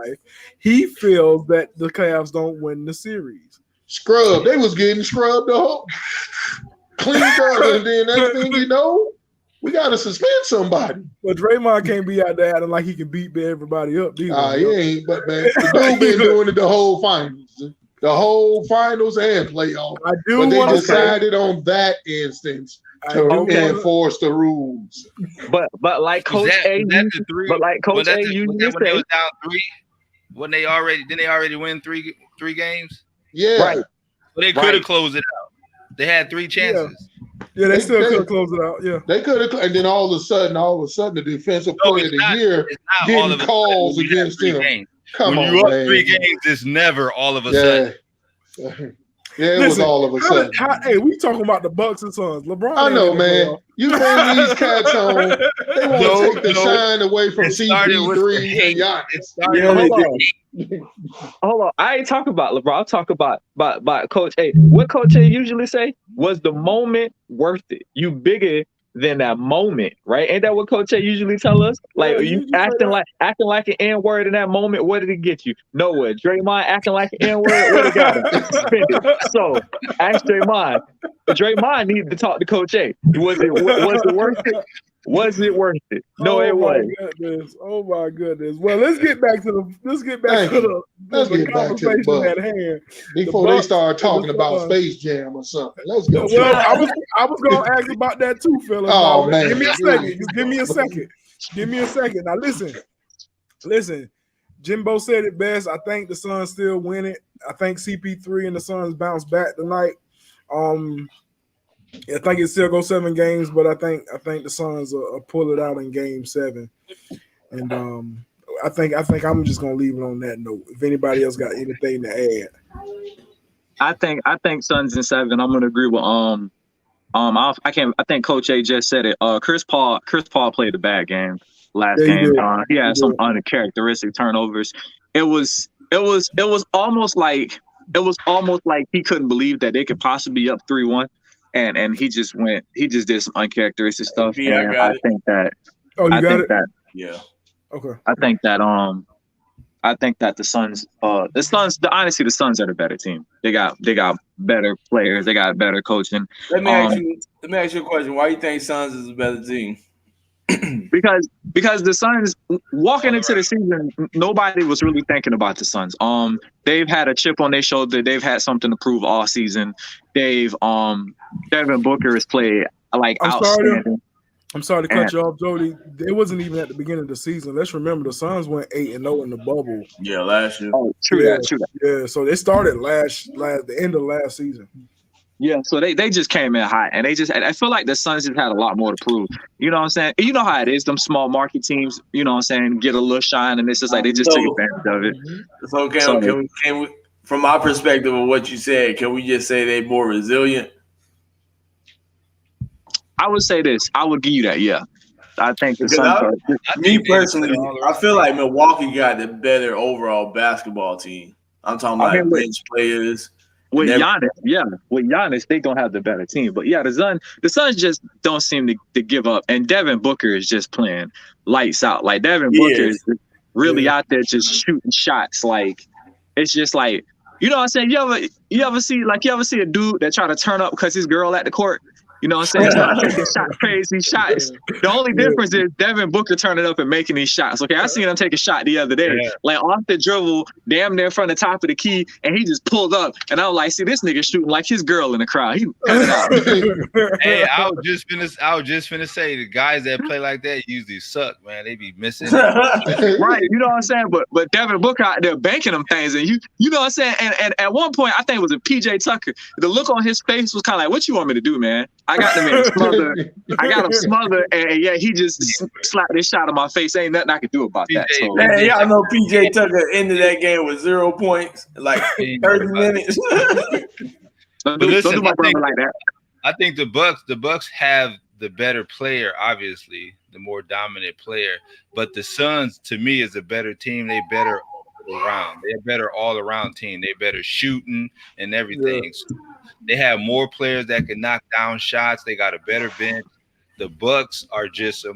he feels that the Cavs don't win the series. Scrub. They was getting scrubbed the whole cleaned up, and then next thing you know, we got to suspend somebody. But Draymond can't be out there acting like he can beat everybody up. He ain't. But man, the dude been doing it the whole finals. The whole finals and playoffs. But they decided on that instance to enforce the rules. But like Coach A, usually when they was down 3, when they already win three games. Yeah, right. But they could have closed it out. They had 3 chances. Yeah, they still could have closed it out. Yeah, they could have, and then all of a sudden, the defensive player of the year getting calls against him. Come on, you up 3 games, it's never all of a sudden. Yeah, it was all of a sudden. Hey, we talking about the Bucks and Suns. LeBron. I know, man. You bring these cats on. They want to take the shine away from CP3 and Giannis. Hold on. I ain't talking about LeBron. I'm talking about Coach A. What Coach A usually say was the moment worth it. You bigger than that moment, right? Ain't that what Coach A usually tell us? Like Yeah, you you say that. acting like an N-word in that moment. What did it get you? Nowhere. Draymond acting like an N-word. What it got him? Suspended. So ask Draymond. Draymond needed to talk to Coach A. Was it worth it? Was it worth it? No, it Oh my wasn't. goodness! Oh my goodness! Well, let's get back to the Thank you. Let's the get back to the conversation Bucks at hand. before they start and the talking about Suns. Space Jam or something. Let's go. Well, I was gonna ask about that too, fellas. Oh, Now, man. give me a Here second. you Just give me a go. second. Give me a second. Now listen. Jimbo said it best. I think the Suns still win it. I think CP3 and the Suns bounce back tonight. I think it still goes 7 games, but I think the Suns will pull it out in Game 7. And I think I'm just gonna leave it on that note. If anybody else got anything to add, I think Suns in 7. I'm gonna agree with I think Coach A just said it. Chris Paul played a bad game last yeah, game. He he had some did. uncharacteristic turnovers. It was almost like he couldn't believe that they could possibly be up 3-1, and he just did some uncharacteristic stuff. Yeah, I And got it. Oh, you got it? Yeah. Okay. I think that the Suns honestly the Suns are the better team. They got better players, they got better coaching. Let me ask you a question. Why you think Suns is a better team? Because the Suns walking into the season, nobody was really thinking about the Suns. They've had a chip on their shoulder. They've had something to prove all season. Devin Booker has played like outstanding. I'm sorry to cut you off, Jody. It wasn't even at the beginning of the season. Let's remember the Suns went 8-0 in the bubble. Yeah, last year. Oh, true that. Yeah, so they started the end of last season. Yeah, so they just came in hot, and I feel like the Suns just had a lot more to prove. You know what I'm saying? You know how it is, them small market teams, you know what I'm saying, get a little shine, and it's just like they just take advantage of it. So can we, from my perspective of what you said, can we just say they're more resilient? I would say this. I would give you that, yeah. I think the Suns are. Me personally, I feel like Milwaukee got the better overall basketball team. I'm talking about bench players. With Giannis, they don't have the better team. But yeah, the Suns just don't seem to give up. And Devin Booker is just playing lights out. Like Devin Booker is really out there just shooting shots. Like it's just like, you know what I'm saying? You ever see a dude that try to turn up because his girl at the court? You know what I'm saying? Start taking crazy shots. The only difference is Devin Booker turning up and making these shots. Okay, I seen him take a shot the other day, like off the dribble, damn near from the top of the key, and he just pulled up. And I was like, see, this nigga shooting like his girl in the crowd. He cut it out. Hey, I was just finna say the guys that play like that usually suck, man. They be missing. Right, you know what I'm saying? But Devin Booker out there banking them things, and you know what I'm saying? And at one point, I think it was a PJ Tucker. The look on his face was kind of like, what you want me to do, man? I got him smothered. I got him smothered, and yeah, he just slapped this shot on my face. Ain't nothing I could do about that. So, man, y'all know PJ Tucker ended that game with 0 points, like 30 minutes. But listen, don't do my brother like that. I think the Bucks have the better player, obviously, the more dominant player. But the Suns, to me, is a better team. They better around. They're better all around team. They better shooting and everything. Yeah. So they have more players that can knock down shots. They got a better bench. The Bucks are just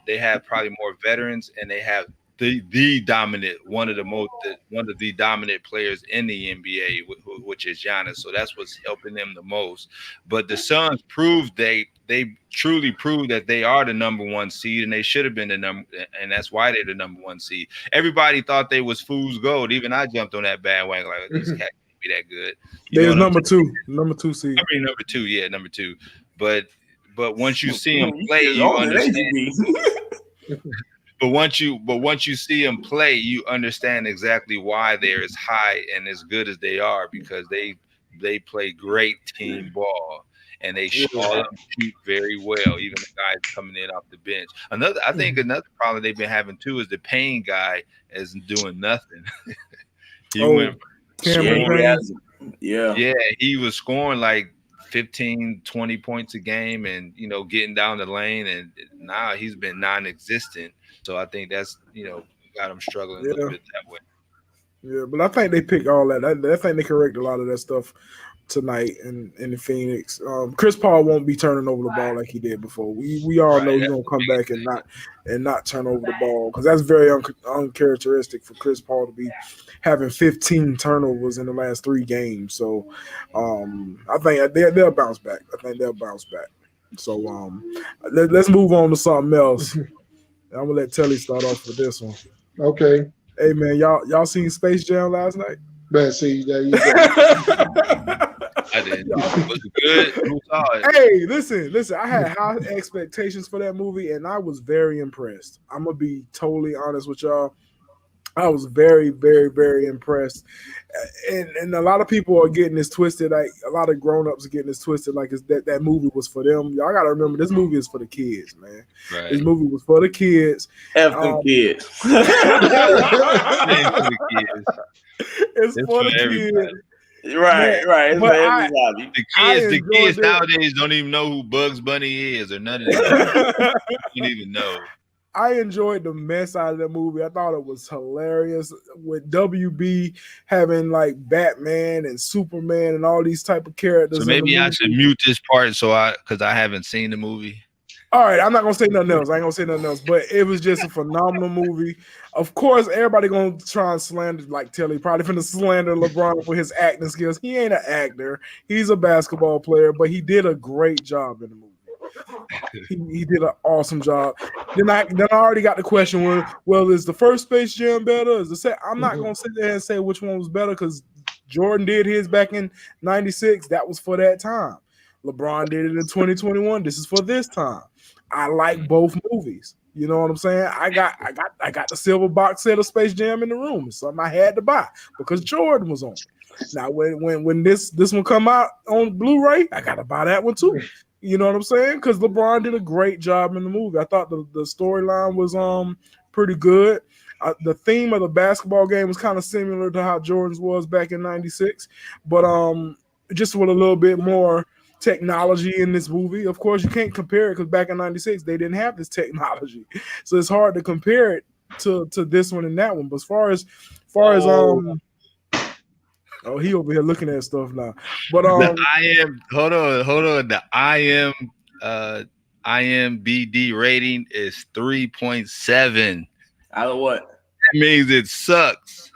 they have probably more veterans, and they have the dominant one of the dominant players in the NBA, which is Giannis. So that's what's helping them the most. But the Suns proved they truly proved that they are the number 1 seed, and they should have been and that's why they're the number 1 seed. Everybody thought they was fool's gold. Even I jumped on that bandwagon like this cat can't be that good. There's number 2 seed. I mean number two. But once you see him play, you understand. But once you see them play, you understand exactly why they're as high and as good as they are, because they play great team ball, and they shoot very well. Even the guys coming in off the bench. I think another problem they've been having too is the Payne guy isn't doing nothing. He was scoring like 15, 20 points a game, and getting down the lane, and now he's been non-existent. So I think that's got him struggling a little bit that way. Yeah, but I think they picked all that. I think they correct a lot of that stuff tonight in the Phoenix. Chris Paul won't be turning over the ball like he did before. We all know he's gonna come back and not turn over the ball because that's very uncharacteristic for Chris Paul to be having 15 turnovers in the last 3 games. So I think they'll bounce back. So let's move on to something else. I'm gonna let Telly start off with this one. Okay. Hey man, y'all seen Space Jam last night? Man, see, there you go. I did. Was it good? Who saw it? Hey, listen. I had high expectations for that movie, and I was very impressed. I'm gonna be totally honest with y'all. I was very, very, very impressed, and a lot of people are getting this twisted. Like a lot of grown-ups are getting this twisted. Like that movie was for them. Y'all gotta remember this movie is for the kids, man. Right. This movie was for the kids. F them kids. It's for the everybody. kids. Right. It's But for everybody. The kids enjoyed it. nowadays don't even know who Bugs Bunny is or none of that. You don't even know. I enjoyed the mess out of the movie. I thought it was hilarious with WB having like Batman and Superman and all these type of characters. So maybe I should mute this part because I haven't seen the movie. All right, I'm not gonna say nothing else. I ain't gonna say nothing else. But it was just a phenomenal movie. Of course, everybody gonna try and slander like Telly. Probably finna slander LeBron for his acting skills. He ain't an actor. He's a basketball player, but he did a great job in the movie. He did an awesome job. Then I already got the question. Well, is the first Space Jam better? I'm not gonna sit there and say which one was better because Jordan did his back in '96. That was for that time. LeBron did it in 2021. This is for this time. I like both movies. You know what I'm saying? I got the silver box set of Space Jam in the room. It's something I had to buy because Jordan was on it. Now when this one come out on Blu-ray, I gotta buy that one too. You know what I'm saying? Because LeBron did a great job in the movie. I thought the storyline was pretty good. The theme of the basketball game was kind of similar to how Jordan's was back in '96, but just with a little bit more technology in this movie. Of course, you can't compare it because back in '96 they didn't have this technology, so it's hard to compare it to this one and that one. But as far as oh, he over here looking at stuff now. But hold on. The IMBD rating is 3.7. Out of what? That means it sucks.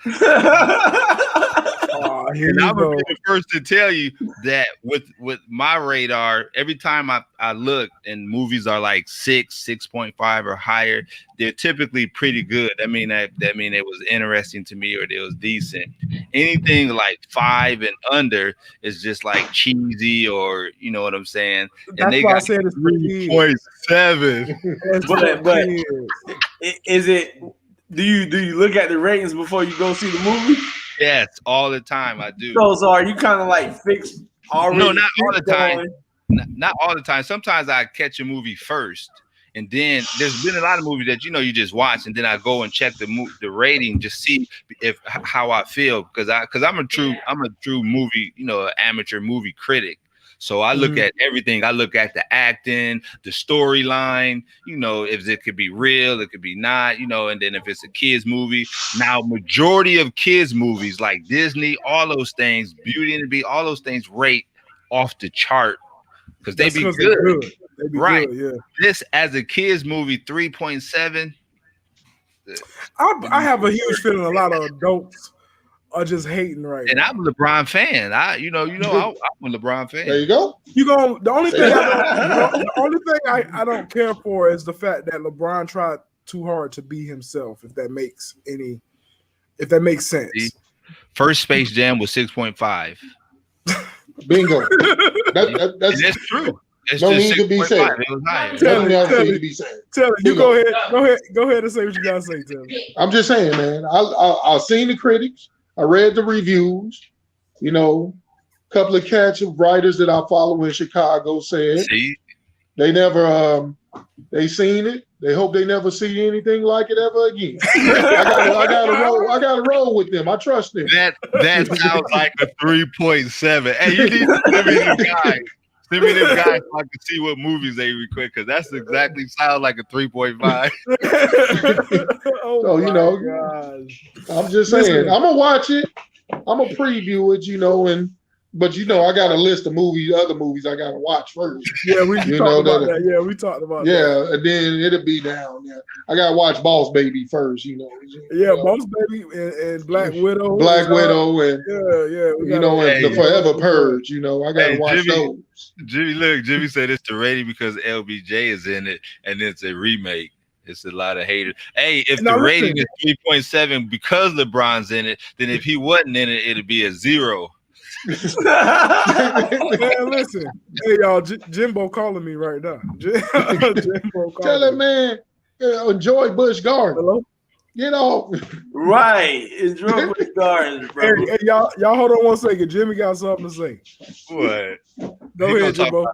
And I'm gonna be the first to tell you that with my radar, every time I look and movies are like 6.5 or higher, they're typically pretty good. I mean that mean it was interesting to me or it was decent. Anything like 5 and under is just like cheesy or you know what I'm saying. That's they why got I said it's 3.7. But is it? Do you look at the ratings before you go see the movie? Yes, all the time I do. So are you kind of like fixed already? No, not all the time. Not all the time. Sometimes I catch a movie first, and then there's been a lot of movies that you just watch, and then I go and check the rating, just see how I feel because I'm a true movie amateur movie critic. So I look at everything. I look at the acting, the storyline, if it could be real, it could be not, and then if it's a kids movie. Now, majority of kids movies like Disney, all those things, Beauty and the Beast, all those things rate off the chart because they be good. They be right. Good, yeah. This as a kids movie, 3.7. I have a huge feeling a lot of adults are just hating right and now. I'm a LeBron fan. I'm a LeBron fan. There you go. The only thing I don't care for is the fact that LeBron tried too hard to be himself. If that makes sense. See? First Space Jam was 6.5. Bingo. That's true. It's no just need to be said. It was higher. Nothing else need to be said. Tell it. You go ahead. Go ahead and say what you gotta say, Taylor. I'm just saying, man. I've seen the critics. I read the reviews. Couple of catch of writers that I follow in Chicago said they never they seen it. They hope they never see anything like it ever again. I gotta roll with them. I trust them. That sounds like a 3.7. Hey, you need to give me the guy. Send me them guys so I can see what movies they request, because that's exactly sounds like a 3.5. So, you know, I'm just saying, I'm gonna watch it. I'm gonna preview it, you know, but you know, I got a list of other movies I gotta watch first. Yeah, we talked about that. Yeah, we talked about that. Yeah, and then it'll be down. Yeah, I gotta watch Boss Baby first, you know. Yeah, Boss Baby and Black Widow. Black Widow and you know, and the Forever Purge. You know, I gotta watch those. Jimmy said it's the rating because LBJ is in it, and it's a remake. It's a lot of haters. Hey, if the rating is 3.7 because LeBron's in it, then if he wasn't in it, it'd be a 0. Man, listen. Hey, y'all, Jimbo calling me right now. Jimbo calling Tell him, man, enjoy Busch Gardens. Hello? You know. Right. Enjoy Busch Gardens, bro. Hey, y'all hold on one second. Jimmy got something to say. What? Go ahead, Jimbo.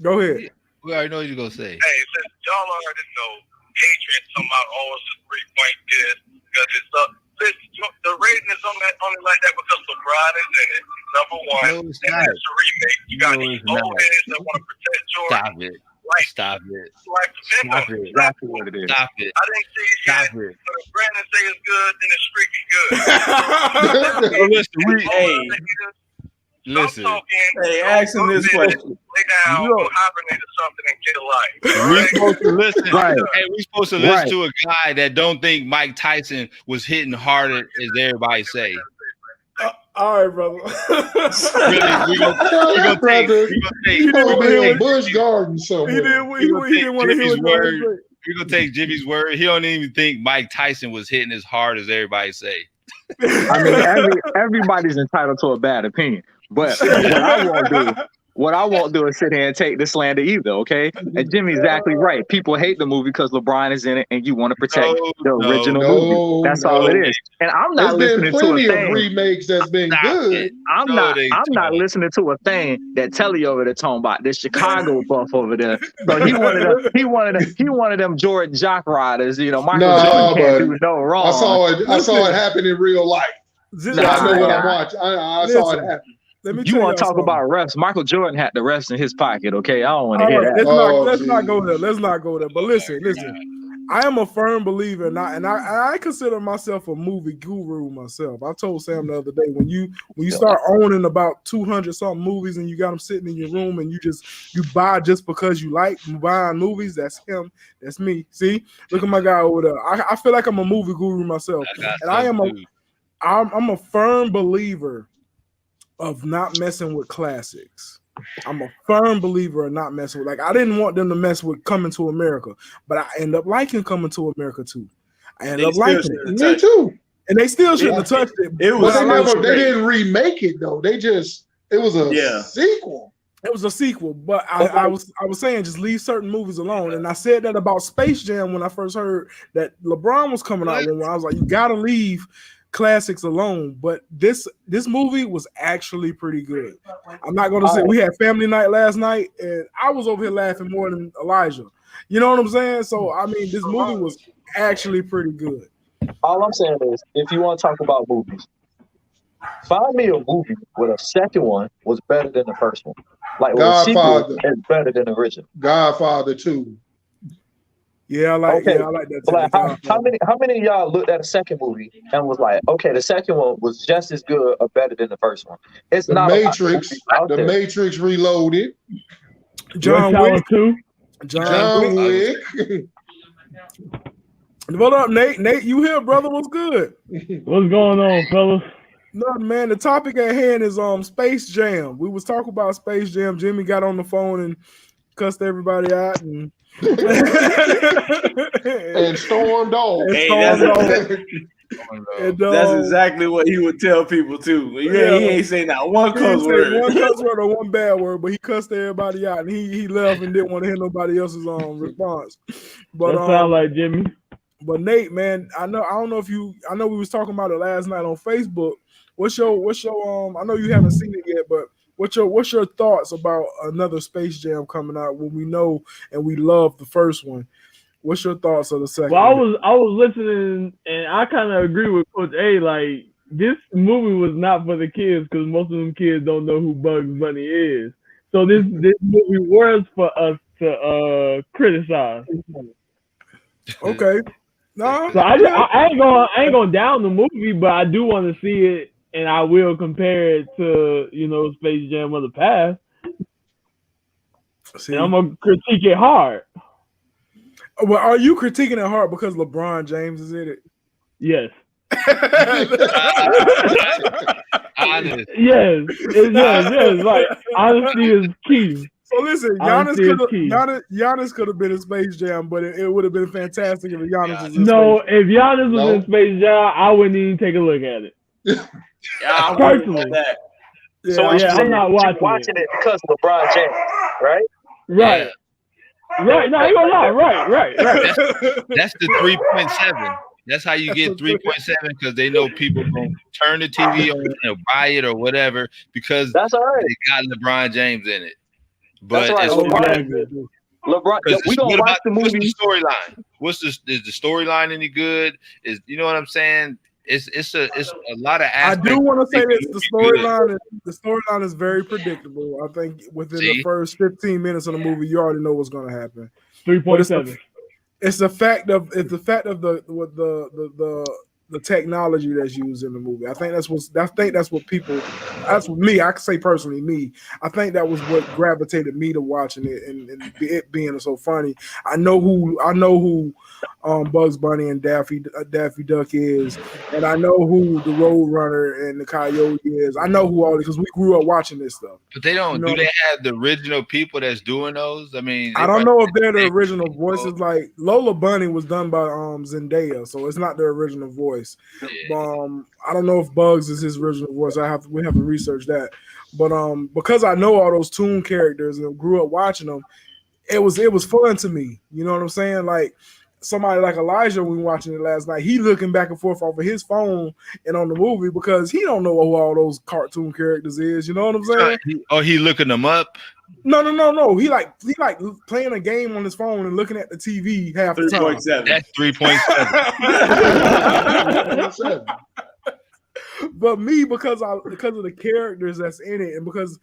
Go ahead. We already know what you're going to say. Hey, listen, y'all already know hatred talking about it's a 3-point good because it's up. Listen, the rating is only like that because LeBron is in it. Number one, no, it's not. It's a remake. You got these old heads that want to protect Jordan. Stop it. Like, Stop it. Like Stop it. That's what it is. Stop it. I didn't see it yet. Stop it. But if Brandon say it's good, then it's freaking good. Listen, Hey, ask him this question. Lay down, go hibernate or something and get a life. We're supposed to listen. Right. Hey, we're supposed to listen to a guy that don't think Mike Tyson was hitting harder as everybody say. All right, brother. Really, we gonna take Busch Gardens somewhere. He didn't want to hear his word. We're gonna take Jimmy's word. He don't even think Mike Tyson was hitting as hard as everybody say. I mean, everybody's entitled to a bad opinion. But what I won't do is sit here and take the slander either, okay? And Jimmy's exactly right. People hate the movie because LeBron is in it, and you want to protect the original movie. That's all it is. And I'm not listening to a thing. There's been plenty of remakes that's been good. I'm not listening to a thing that Telly over there talking about. This Chicago buff over there. So he one of them Jordan jock riders. You know, Michael Jordan can't do no wrong. I saw it happen in real life. I know what I'm watching. I saw it happen. You want to talk about refs? Michael Jordan had the refs in his pocket. Okay, I don't want to hear that. Let's not go there. Let's not go there. But listen. I am a firm believer, and I consider myself a movie guru myself. I told Sam the other day when you start owning about 200 something movies and you got them sitting in your room and you buy just because you like buying movies. That's him. That's me. See, look at my guy over there. I feel like I'm a movie guru myself, and I'm a firm believer of not messing with classics. I'm a firm believer of not messing with. Like, I didn't want them to mess with Coming to America, but I end up liking Coming to America too. I end up liking it. Me too. And they still shouldn't have touched it. They didn't remake it though. It was a sequel. It was a sequel, but I was saying just leave certain movies alone. And I said that about Space Jam when I first heard that LeBron was coming out. When I was like, you gotta leave classics alone. But this movie was actually pretty good. I'm not gonna say we had family night last night, and I was over here laughing more than Elijah. You know what I'm saying? So I mean, this movie was actually pretty good. All I'm saying is, if you want to talk about movies, find me a movie where the second one was better than the first one. Like Godfather is better than the original. Godfather 2. Yeah, I like that. Like, how many of y'all looked at the second movie and was like, okay, the second one was just as good or better than the first one? It's the not Matrix. The Matrix Reloaded. John Wick 2. John Wick. What up, Nate? Nate, you here, brother? What's good? What's going on, fellas? Nothing, man. The topic at hand is Space Jam. We was talking about Space Jam. Jimmy got on the phone and cussed everybody out and and stormed off. That's exactly what he would tell people too. He ain't say not one cuss word. One cuss word or one bad word, but he cussed everybody out and he left and didn't want to hear nobody else's response. But that sound like Jimmy. But Nate, man, I know we was talking about it last night on Facebook. What's your I know you haven't seen it yet, but what's your thoughts about another Space Jam coming out when we know and we love the first one? What's your thoughts of the second? Well, I was listening and I kind of agree with Coach A. Like, this movie was not for the kids because most of them kids don't know who Bugs Bunny is. So this movie was for us to criticize. Okay. No. So I ain't gonna down the movie, but I do want to see it, and I will compare it to Space Jam of the past. See, and I'm gonna critique it hard. Well, are you critiquing it hard because LeBron James is in it? Yes. Honest. Yes. Like honesty is key. So listen, Giannis could have been in Space Jam, but it would have been fantastic if Giannis was in No, Space Jam. if Giannis was in Space Jam, I wouldn't even take a look at it. Yeah, personally. Yeah, So I'm not watching it because of LeBron James, right? Right. Right. No, you're gonna lie. Right. That's the 3.7. That's how you get 3.7 because they know people gonna turn the TV on or buy it or whatever because That's all right. they got LeBron James in it. But That's right. it's LeBron, we gonna watch the movie. What's the storyline? Is the storyline any good? Is you know what I'm saying? It's a lot of aspects. I do want to say that the storyline is very predictable. I think within the first 15 minutes of the movie, you already know what's going to happen. 3.7. It's the fact of the technology that's used in the movie. I think that's what people. That's what me. I can say personally, me. I think that was what gravitated me to watching it and it being so funny. I know who Bugs Bunny and Daffy Duck is, and I know who the Road Runner and the Coyote is. I know who all because we grew up watching this stuff. But they don't. Do they have the original people that's doing those? I mean, I don't know if they're the original voices. Like Lola Bunny was done by Zendaya, so it's not their original voice. Yeah. I don't know if Bugs is his original voice. We have to research that. But because I know all those Toon characters and grew up watching them, it was fun to me. You know what I'm saying? Like somebody like Elijah, when we were watching it last night, he looking back and forth off of his phone and on the movie because he don't know who all those cartoon characters is. You know what I'm saying? He looking them up. No. He like playing a game on his phone and looking at the TV half the time. 3.7. That's 3.7. But me, because of the characters that's in it, and because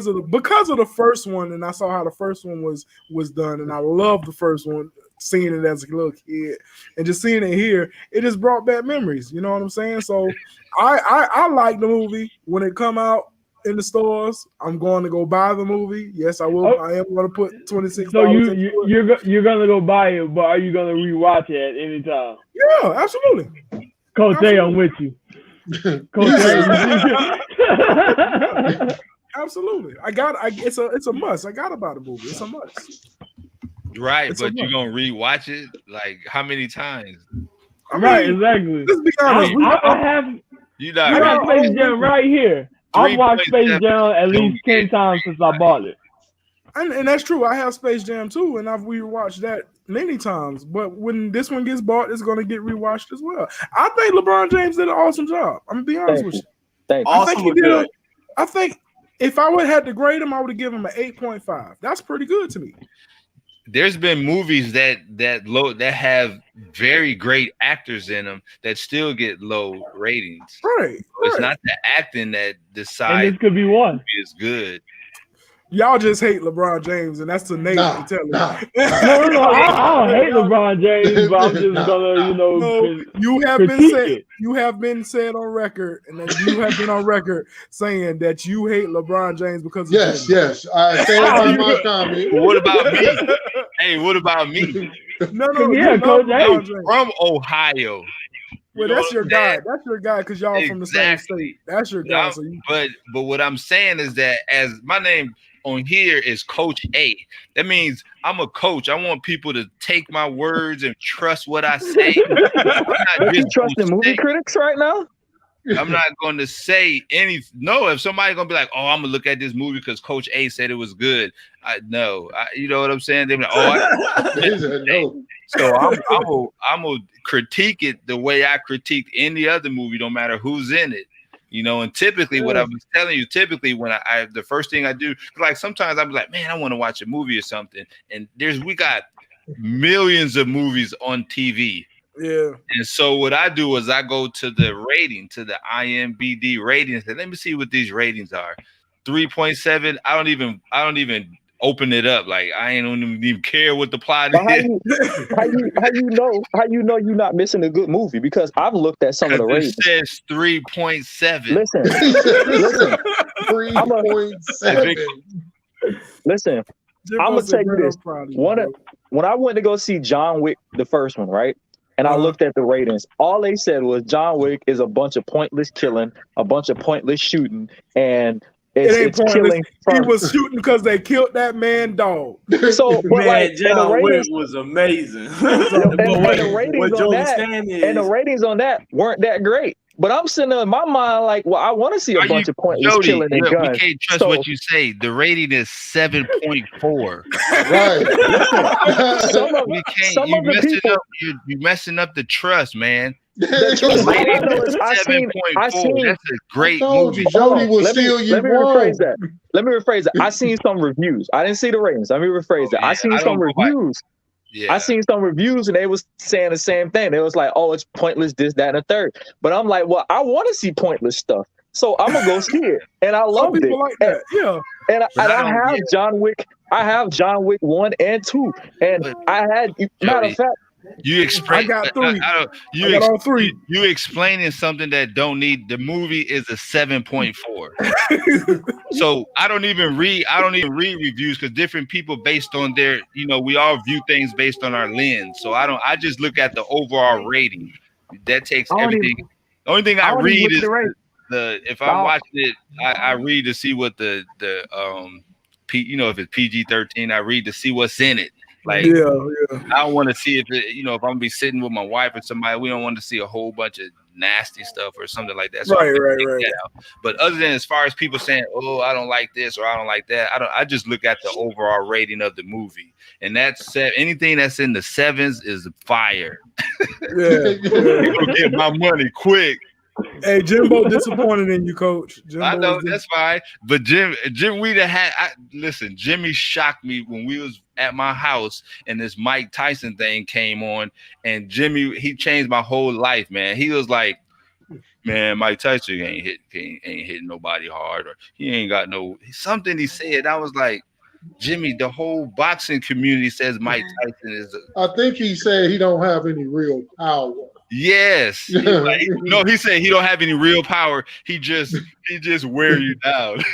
of the first one, and I saw how the first one was done, and I love the first one, seeing it as a little kid, and just seeing it here, it just brought back memories. You know what I'm saying? So I like the movie when it come out in the stores. I'm going to go buy the movie. Yes, I will. I am going to put $26. So you're gonna go buy it, but are you gonna rewatch it at any time? Yeah, absolutely. Coach A, I'm with you. Absolutely. It's a must. I got about the movie. It's a must. Right, but you're gonna rewatch it like how many times? Right, exactly. Let's be honest. I have Space Jam right here. I've watched Space Jam at least 10 times since I bought it. And that's true. I have Space Jam too, and I've rewatched that many times. But when this one gets bought, it's going to get rewatched as well. I think LeBron James did an awesome job. I'm going to be honest with you. I think he did. I think if I would have had to grade him, I would have given him an 8.5. That's pretty good to me. There's been movies that have very great actors in them that still get low ratings. Right. It's not the acting that decides. And this could be one. Is good. Y'all just hate LeBron James, and that's the name I'm telling No, I don't hate LeBron James, but I'm just gonna, you have been said on record, and that you have been on record saying that you hate LeBron James because of yes, I stand by my comment. What about me? Hey, what about me? No, yeah, Coach A. From Ohio. Well, that's your guy. That's your guy because y'all from the same state. That's your guy. But what I'm saying is that as my name on here is Coach A, that means I'm a coach. I want people to take my words and trust what I say. Are you trusting movie critics right now? I'm not going to say anything. No, if somebody's going to be like, oh, I'm going to look at this movie because Coach A said it was good. You know what I'm saying? They're like, no. So I'm going to critique it the way I critique any other movie, no matter who's in it. You know, and typically what I was telling you, when I the first thing I do, like sometimes I'm like, man, I want to watch a movie or something. And we got millions of movies on TV. Yeah. And so what I do is I go to the rating, to the IMBD ratings, and let me see what these ratings are. 3.7. I don't even open it up. Like I don't even care what the plot But is. how you know you're not missing a good movie? Because I've looked at some of the Because it ratings. says 3.7. Listen, Listen, I'm a- 3.7. listen. Jimbo I'm gonna said, tell you "Bro, this. I'm proud of you, One bro." of, when I went to go see John Wick, the first one, right? And I looked at the ratings. All they said was John Wick is a bunch of pointless killing, a bunch of pointless shooting, and It ain't it's pointless. killing He from. was shooting because they killed that man, dog. So, but Man, like, and the John Wick ratings, was amazing. and But the ratings what on Joe that, understand and the is ratings on that weren't that great. But I'm sitting there in my mind like, well, I want to see a bunch of pointless Jody, killing and look, we guns. can't trust So what you say. The rating is 7.4. Right. some of We can't. some You of the messing people. up. You messing up the trust, man. The trust, all I Rating know is I seen 7.4. That's a great told movie. you, Jody will let me steal you rephrase one. that. Let me rephrase that. I seen some reviews. I didn't see the ratings. Let me rephrase that. yeah, I seen I some don't go by- reviews. Yeah. I seen some reviews and they was saying the same thing. They was like, "Oh, it's pointless, this, that, and the third." But I'm like, "Well, I want to see pointless stuff, so I'm gonna go see it." And I Some loved it. people like that. Yeah. And But I I don't have get- John Wick. I have John Wick 1 and 2, and But, I had. Matter Jody, of fact, you explain. I got 3. I don't, I got all 3. You explaining something that don't need. The movie is a 7.4. So I don't even read reviews because different people based on their, we all view things based on our lens. So I just look at the overall rating. That takes I don't everything. The only thing I don't even read look at is the rating. if I'm No. watching it, I read to see what the if it's PG-13, I read to see what's in it. Like, Yeah. I don't want to see if I'm gonna be sitting with my wife or somebody. We don't want to see a whole bunch of nasty stuff or something like that. So Right. that out. But other than as far as people saying, "Oh, I don't like this" or "I don't like that," I just look at the overall rating of the movie, and that's anything that's in the 7s is fire. Yeah. You gonna get my money quick. Hey, Jimbo disappointed in you, Coach. Jimbo I know was that's fine, but Jim, listen. Jimmy shocked me when we was at my house and this Mike Tyson thing came on, and Jimmy, he changed my whole life, man. He was like, "Man, Mike Tyson ain't hitting nobody hard, or he ain't got no something." He said, I was like, Jimmy, the whole boxing community says Mike Tyson is. I think he said he don't have any real power. Yes. He said he don't have any real power. He just wear you down.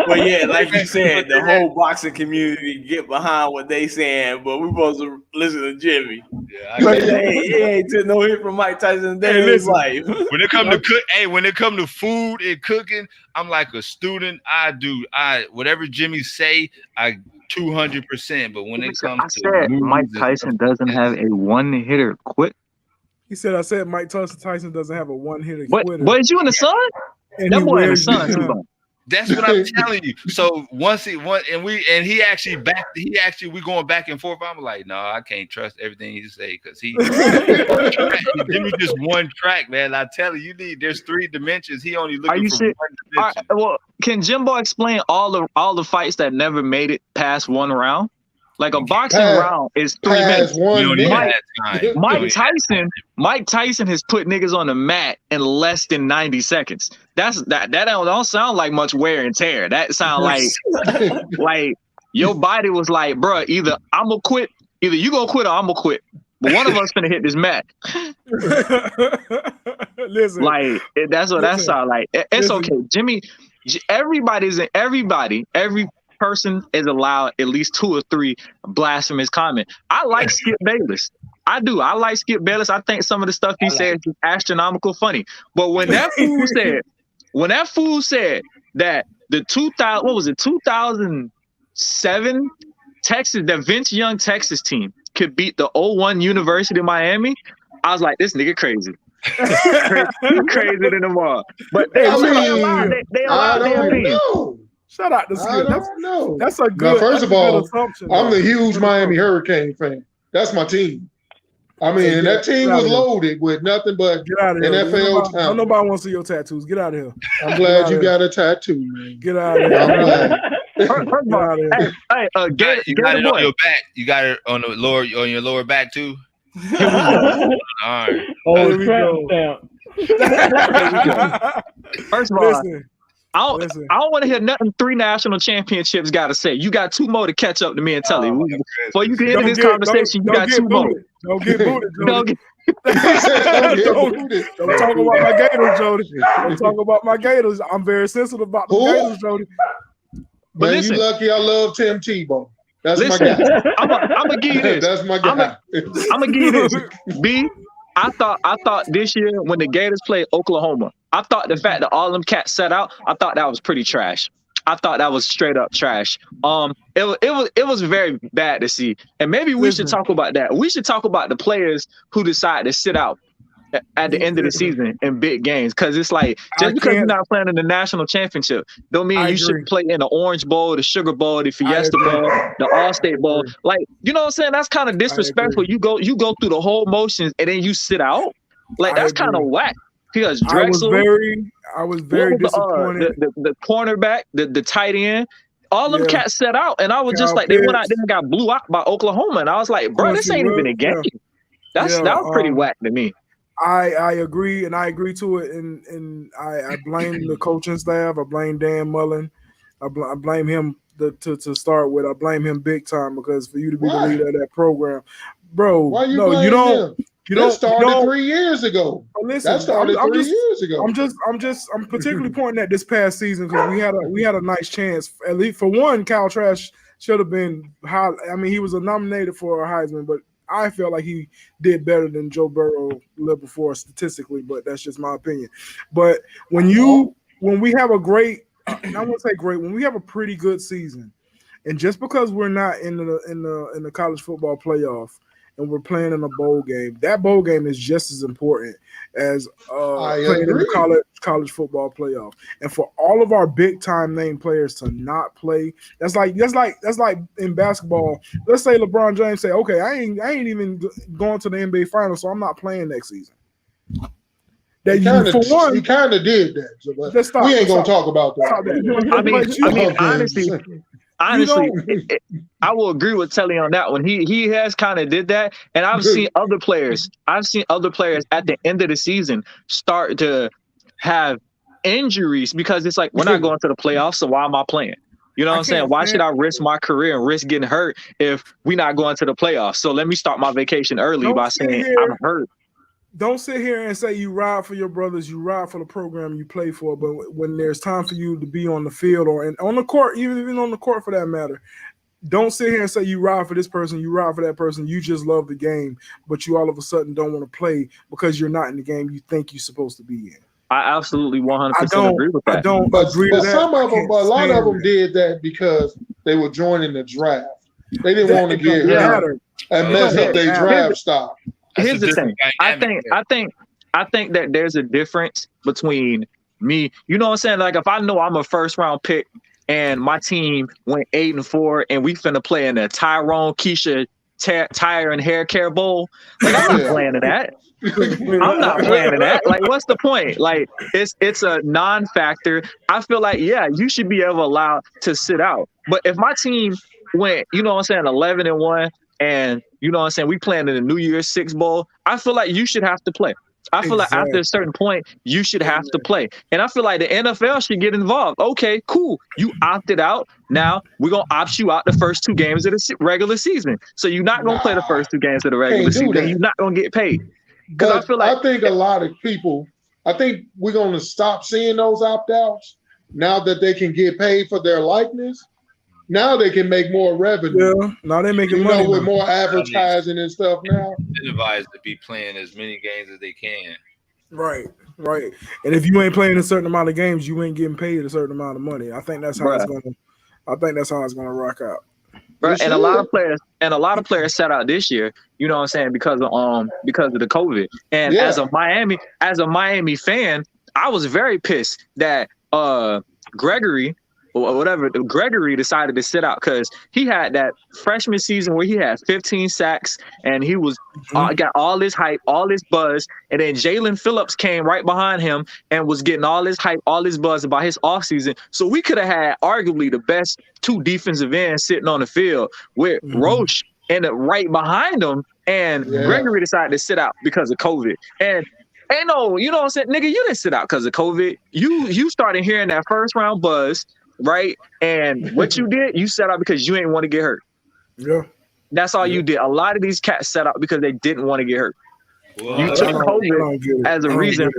But yeah, like you said, the whole boxing community get behind what they saying, but we supposed to listen to Jimmy. Yeah, he ain't took no hit from Mike Tyson a day in his life. When it come to when it come to food and cooking, I'm like a student. Whatever Jimmy say, I 200%. But when it comes to Mike Tyson doesn't have a one-hitter quit. He said, "I said Mike Tyson doesn't have a one-hitter quitter." But is you in the sun? And That he boy in the wears you sun too down. long. That's what I'm telling you. So he actually we going back and forth. I'm like, no, I can't trust everything he say because he give me just one track, man. I tell you, there's 3 dimensions. He only looking for one dimension. Well, can Jimbo explain all the fights that never made it past 1 round? Like a boxing round is 3 minutes. Mike Tyson has put niggas on the mat in less than 90 seconds. That don't sound like much wear and tear. That sound like your body was like, bruh, either I'm gonna quit, either you gonna quit or I'm gonna quit. But one of us gonna hit this mat. Listen, like that's what that sound like. It's okay, Jimmy. Every person is allowed at least 2 or 3 blasphemous comments. I like Skip Bayless. I do. I like Skip Bayless. I think some of the stuff he said is astronomical funny. But when that fool said that the 2007 Texas, the Vince Young Texas team could beat the 01 University of Miami, I was like, this nigga crazy. Crazier than them all. But they allowed their opinion. Shout out to Skip. That's a good. Now, first of all, assumption, I'm the huge Miami Hurricane fan. That's my team. I mean, and that team was loaded with nothing but NFL talent. Nobody wants to see your tattoos. Get out of here. I'm glad you got a tattoo, man. Get out of here. I'm glad. Get out of here. You got it on your back. You got it on your lower back too. Here we go. Darn. Oh, Here we tramp go. stamp. First of all, Listen, I listen. don't want to hear nothing 3 national championships got to say. You got 2 more to catch up to me and tell you. Before you get into this conversation, you got 2 more. Don't get booted, Jody. Don't get- Don't talk about my Gators, Jody. Don't talk about my Gators. I'm very sensitive about the Who? Gators, Jody. But Man, listen. you lucky I love Tim Tebow. That's Listen, my guy. I'm gonna give you this. That's my guy. I'm gonna give you this. B, I thought this year when the Gators played Oklahoma, I thought the fact that all them cats set out, I thought that was pretty trash. I thought that was straight up trash. It was very bad to see, and maybe we should talk about that. We should talk about the players who decide to sit out at the end of the season in big games, because it's like just because you're not playing in the national championship don't mean you should play in the Orange Bowl, the Sugar Bowl, the Fiesta Bowl, the All-State Bowl. Like, you know what I'm saying? That's kind of disrespectful. You go through the whole motions and then you sit out. Like, that's kind of whack. Because Drexel, I was very disappointed. The cornerback, the tight end, all them cats set out, and I was just like, they went out there and got blew out by Oklahoma, and I was like, bro, this ain't even a game. That was pretty whack to me. I agree, and I agree to it, and I blame the coaching staff. I blame Dan Mullen. I blame him to start with. I blame him big time, because for you to be the leader of that program, bro. Why you no, you don't. Him? You don't started 3 years ago. Listen, that started 3 years ago. I'm particularly pointing at this past season, because we had a nice chance. At least for one, Kyle Trask should have been high. I mean, he was nominated for a Heisman, but I felt like he did better than Joe Burrow lived before statistically. But that's just my opinion. But when we have a great, I won't say great, when we have a pretty good season, and just because we're not in the college football playoff, and we're playing in a bowl game, that bowl game is just as important as playing in the college football playoff. And for all of our big time name players to not play, that's like in basketball. Let's say LeBron James say, "Okay, I ain't even going to the NBA Finals, so I'm not playing next season." He kind of did that. So, but we ain't gonna talk about that. I mean, honestly, I will agree with Telly on that one. He has kind of did that, and I've seen other players at the end of the season start to have injuries, because it's like, we're not going to the playoffs, so why am I playing? You know what I'm saying? Why should I risk my career and risk getting hurt if we're not going to the playoffs? So let me start my vacation early by saying I'm hurt. Don't sit here and say you ride for your brothers, you ride for the program you play for, but when there's time for you to be on the field or on the court, even on the court for that matter, don't sit here and say you ride for this person, you ride for that person, you just love the game, but you all of a sudden don't want to play because you're not in the game you think you're supposed to be in. I absolutely 100% agree with that. I don't agree with that. Some of them, a lot of them did that because they were joining the draft. They didn't want to get hurt and mess up their draft stock. Here's the thing. I think that there's a difference between me. You know what I'm saying? Like, if I know I'm a first round pick and my team went 8-4 and we finna play in a Tyrone Keisha tire and hair care bowl, like, I'm not playing in that. I'm not playing in that. Like, what's the point? Like, it's a non-factor. I feel like, you should be allowed to sit out. But if my team went, you know what I'm saying, 11-1, and you know what I'm saying, we playing in the New Year's Six Bowl, I feel like you should have to play. I feel like after a certain point, you should have to play. And I feel like the NFL should get involved. Okay, cool. You opted out. Now we're going to opt you out the first 2 games of the regular season. So you're not going to play the first 2 games of the regular season. You're not going to get paid. Because I think a lot of people, I think we're going to stop seeing those opt-outs now that they can get paid for their likeness. Now they can make more revenue. Yeah, now they're making money with more advertising and stuff now. Incentivized to be playing as many games as they can. Right. And if you ain't playing a certain amount of games, you ain't getting paid a certain amount of money. I think that's how it's going. I think that's how it's going to rock out. Right. And a lot of players sat out this year. You know what I'm saying, because of the COVID. And as a Miami fan, I was very pissed that Gregory decided to sit out, because he had that freshman season where he had 15 sacks and he was got all this hype, all this buzz, and then Jalen Phillips came right behind him and was getting all this hype, all this buzz about his offseason. So we could have had arguably the best 2 defensive ends sitting on the field with Roche and right behind him. And Gregory decided to sit out because of COVID. And ain't no, you know what I'm saying, nigga, you didn't sit out because of COVID. You started hearing that first round buzz, right? And what you did, you sat out because you ain't want to get hurt. Yeah. That's all you did. A lot of these cats sat out because they didn't want to get hurt. Well, You took COVID as a reason.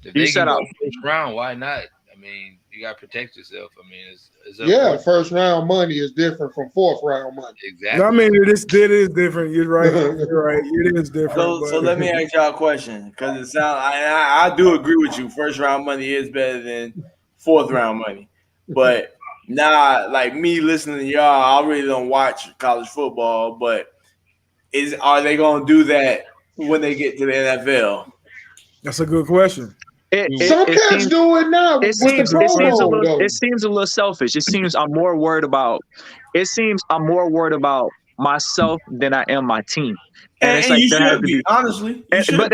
if You they sat can go out. first round, why not? I mean, you got to protect yourself. I mean, it's up first round money is different from fourth round money. exactly. I mean, it is different. You're right. You're right. It is different. So let me ask y'all a question, because it sounds. I do agree with you. First round money is better than fourth round money, but now, like me listening to y'all, I really don't watch college football. But are they gonna do that when they get to the NFL? That's a good question. Some cats do it now. It seems a little selfish. It seems I'm more worried about myself than I am my team. And it's like you there has should to be honestly. But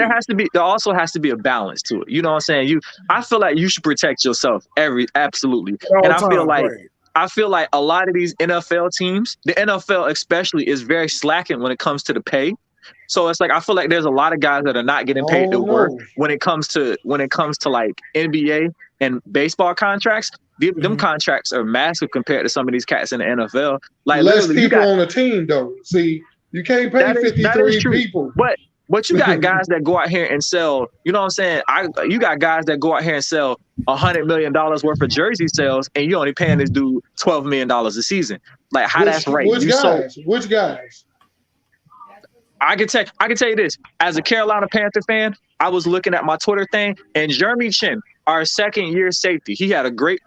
there also has to be a balance to it. You know what I'm saying? I feel like you should protect yourself absolutely. And I feel like a lot of these NFL teams, the NFL especially, is very slacking when it comes to the pay. So it's like I feel like there's a lot of guys that are not getting paid their worth when it comes to like NBA and baseball contracts. Them contracts are massive compared to some of these cats in the NFL. Like less people on the team though. See, you can't pay 53 people. But you got guys that go out here and sell, you know what I'm saying? You got guys that go out here and sell $100 million worth of jersey sales, and you only paying this dude $12 million a season. Like how that's right. Which guys? I can tell you this. As a Carolina Panther fan, I was looking at my Twitter thing, and Jeremy Chin, our second-year safety, he had a great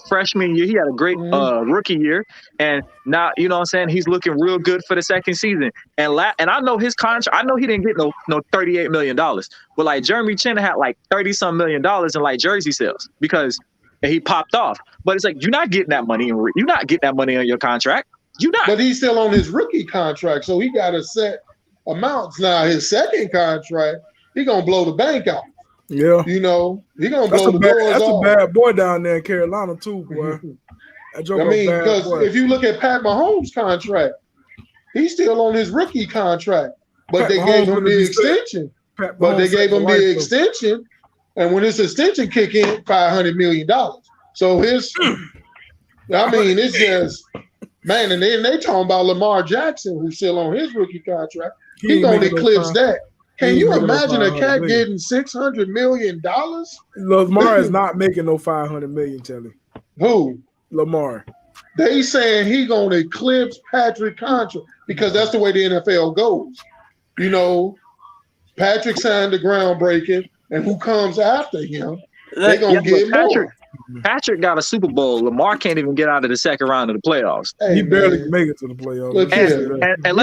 freshman year. He had a great rookie year, and now you know what I'm saying. He's looking real good for the second season. And I know his contract. I know he didn't get no $38 million, but like Jeremy Chin had like $30-some million in like jersey sales because he popped off. But it's like you're not getting that money. You're not getting that money on your contract. You're not. But he's still on his rookie contract, so he got a set amounts. Now his second contract, he gonna blow the bank out. Yeah, you know he gonna blow the doors off. That's a bad boy down there in Carolina too, boy. I mean, because if you look at Pat Mahomes' contract, he's still on his rookie contract, but they gave him the extension. And when his extension kick in, $500 million. So his, I mean, it's just. Man, and then they talking about Lamar Jackson, who's still on his rookie contract. He gonna eclipse that. Can you imagine a cat getting $600 million? Lamar is not making no $500 million, Telly. Who? Lamar. They saying he gonna eclipse Patrick contract because that's the way the NFL goes. You know, Patrick signed the groundbreaking, and who comes after him, they gonna get more. Patrick got a Super Bowl. Lamar can't even get out of the second round of the playoffs. He barely can make it to the playoffs. And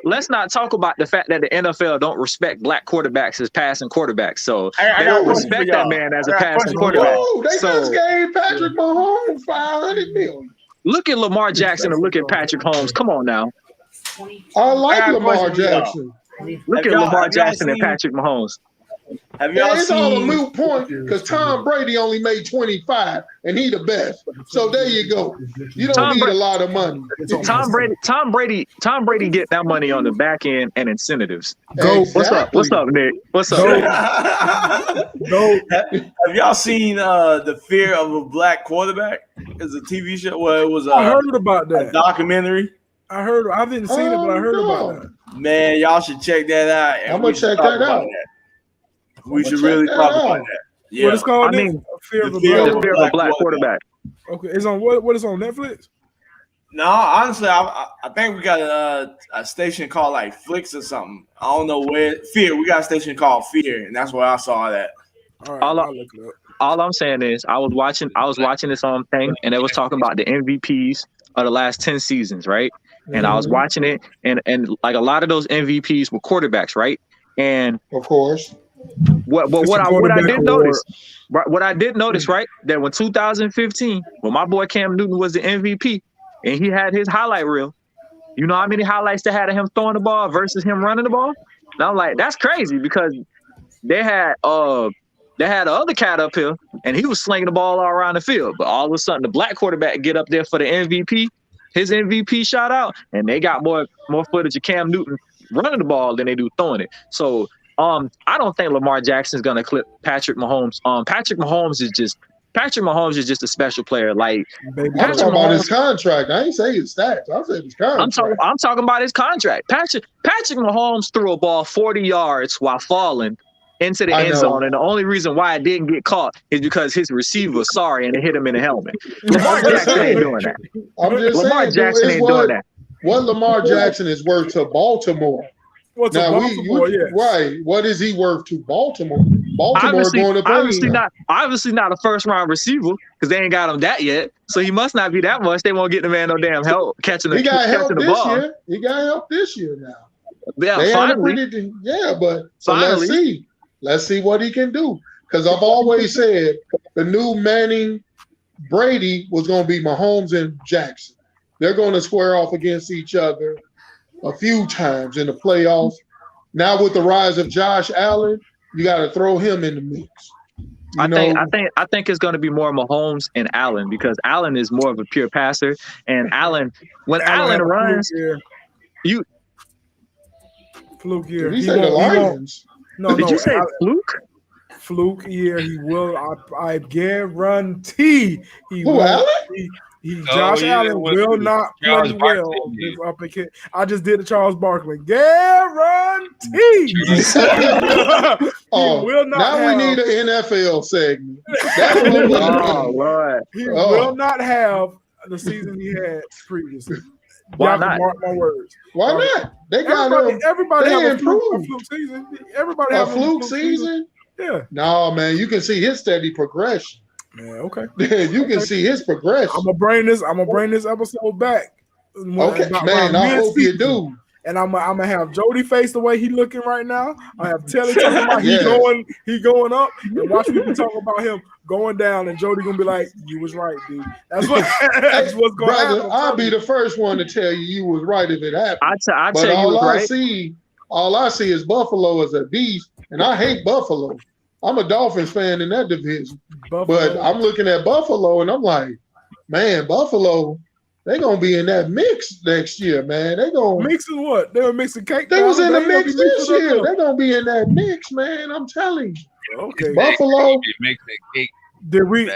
let's not talk about the fact that the NFL don't respect black quarterbacks as passing quarterbacks. So they don't respect that man as a passing quarterback. Oh, they just gave Patrick Mahomes $500 million. Look at Lamar Jackson and look at Patrick Mahomes. Come on now. I like Lamar Jackson. Look at Lamar Jackson and Patrick Mahomes. It's all a moot point because Tom Brady only made 25 and he the best. So there you go. You don't need a lot of money. Tom Brady get that money on the back end and incentives. Go. Exactly. What's up, Nick? What's up? Go. Have y'all seen The Fear of a Black Quarterback? It's a TV show. Well, it was I heard about that. A documentary. I didn't see it, but I heard about that. Man, y'all should check that out. I'm gonna check that out. We should really talk about that. Yeah. What it's called? Fear of a Black Quarterback. Okay, it's on what is on Netflix? No, honestly, I think we got a station called like Flix or something. I don't know where. Fear. We got a station called Fear, and that's where I saw that. All right, I'll look it up. All I'm saying is I was watching this thing, and it was talking about the MVPs of the last 10 seasons, right? And I was watching it, and like a lot of those MVPs were quarterbacks, right? And of course. What I did notice, right, that when 2015, when my boy Cam Newton was the MVP and he had his highlight reel, you know how many highlights they had of him throwing the ball versus him running the ball? And I'm like, that's crazy because they had the other cat up here and he was slinging the ball all around the field. But all of a sudden, the black quarterback get up there for the MVP. his MVP shout out, and they got more footage of Cam Newton running the ball than they do throwing it. So I don't think Lamar Jackson is gonna clip Patrick Mahomes. Patrick Mahomes is just a special player. Like Baby I'm Patrick talking about Mahomes, his contract. I ain't say his stats. I said his contract. I'm talking about his contract. Patrick Mahomes threw a ball 40 yards while falling into the I end know. zone, and the only reason why it didn't get caught is because his receiver was sorry and it hit him in the helmet. Lamar Jackson ain't doing that. I'm just Lamar saying, Jackson dude, ain't doing that. what Lamar Jackson is worth to Baltimore. Well, to Baltimore, yes. Right. What is he worth to Baltimore? Baltimore going to pay him. Obviously not a first round receiver because they ain't got him that yet. So he must not be that much. They won't get the man no damn help catching the He got help the this ball. year. He got help this year now. Yeah, They finally. but so let's see. Let's see what he can do. Because I've always said the new Manning Brady was going to be Mahomes and Jackson. They're going to square off against each other a few times in the playoffs. Now with the rise of Josh Allen, you got to throw him in the mix. I think it's going to be more Mahomes and Allen because Allen is more of a pure passer, and Allen runs, fluke year. Did he say the Lions? Did you say fluke? Fluke year. He will. I guarantee he Who, will. Allen? Josh Allen will not play well. I just did the Charles Barkley. Guarantee. Will not we need an NFL segment. That's what we need. He will not have the season he had previously. Why not? Mark my words. Why not? They got everybody they have improved. a fluke season. Everybody a have fluke season. Yeah. No, man, you can see his steady progression. Yeah, okay. You can see his progression. I'm gonna bring this episode back. Okay, man. I hope you do. And I'm gonna have Jody face the way he looking right now. I have Telly talking about he going up, and watch people talk about him going down, and Jody gonna be like, "You was right, dude." That's what's going to happen. I'll be the first one to tell you was right if it happened. I tell you was right. All I see is Buffalo as a beast, and I hate Buffalo. I'm a Dolphins fan in that division, but I'm looking at Buffalo, and I'm like, man, Buffalo. They're gonna be in that mix next year, man. They gonna mixing what? They were mixing cake. They was in the mix this year. They're gonna be in that mix, man. I'm telling you. Okay. Buffalo. Did we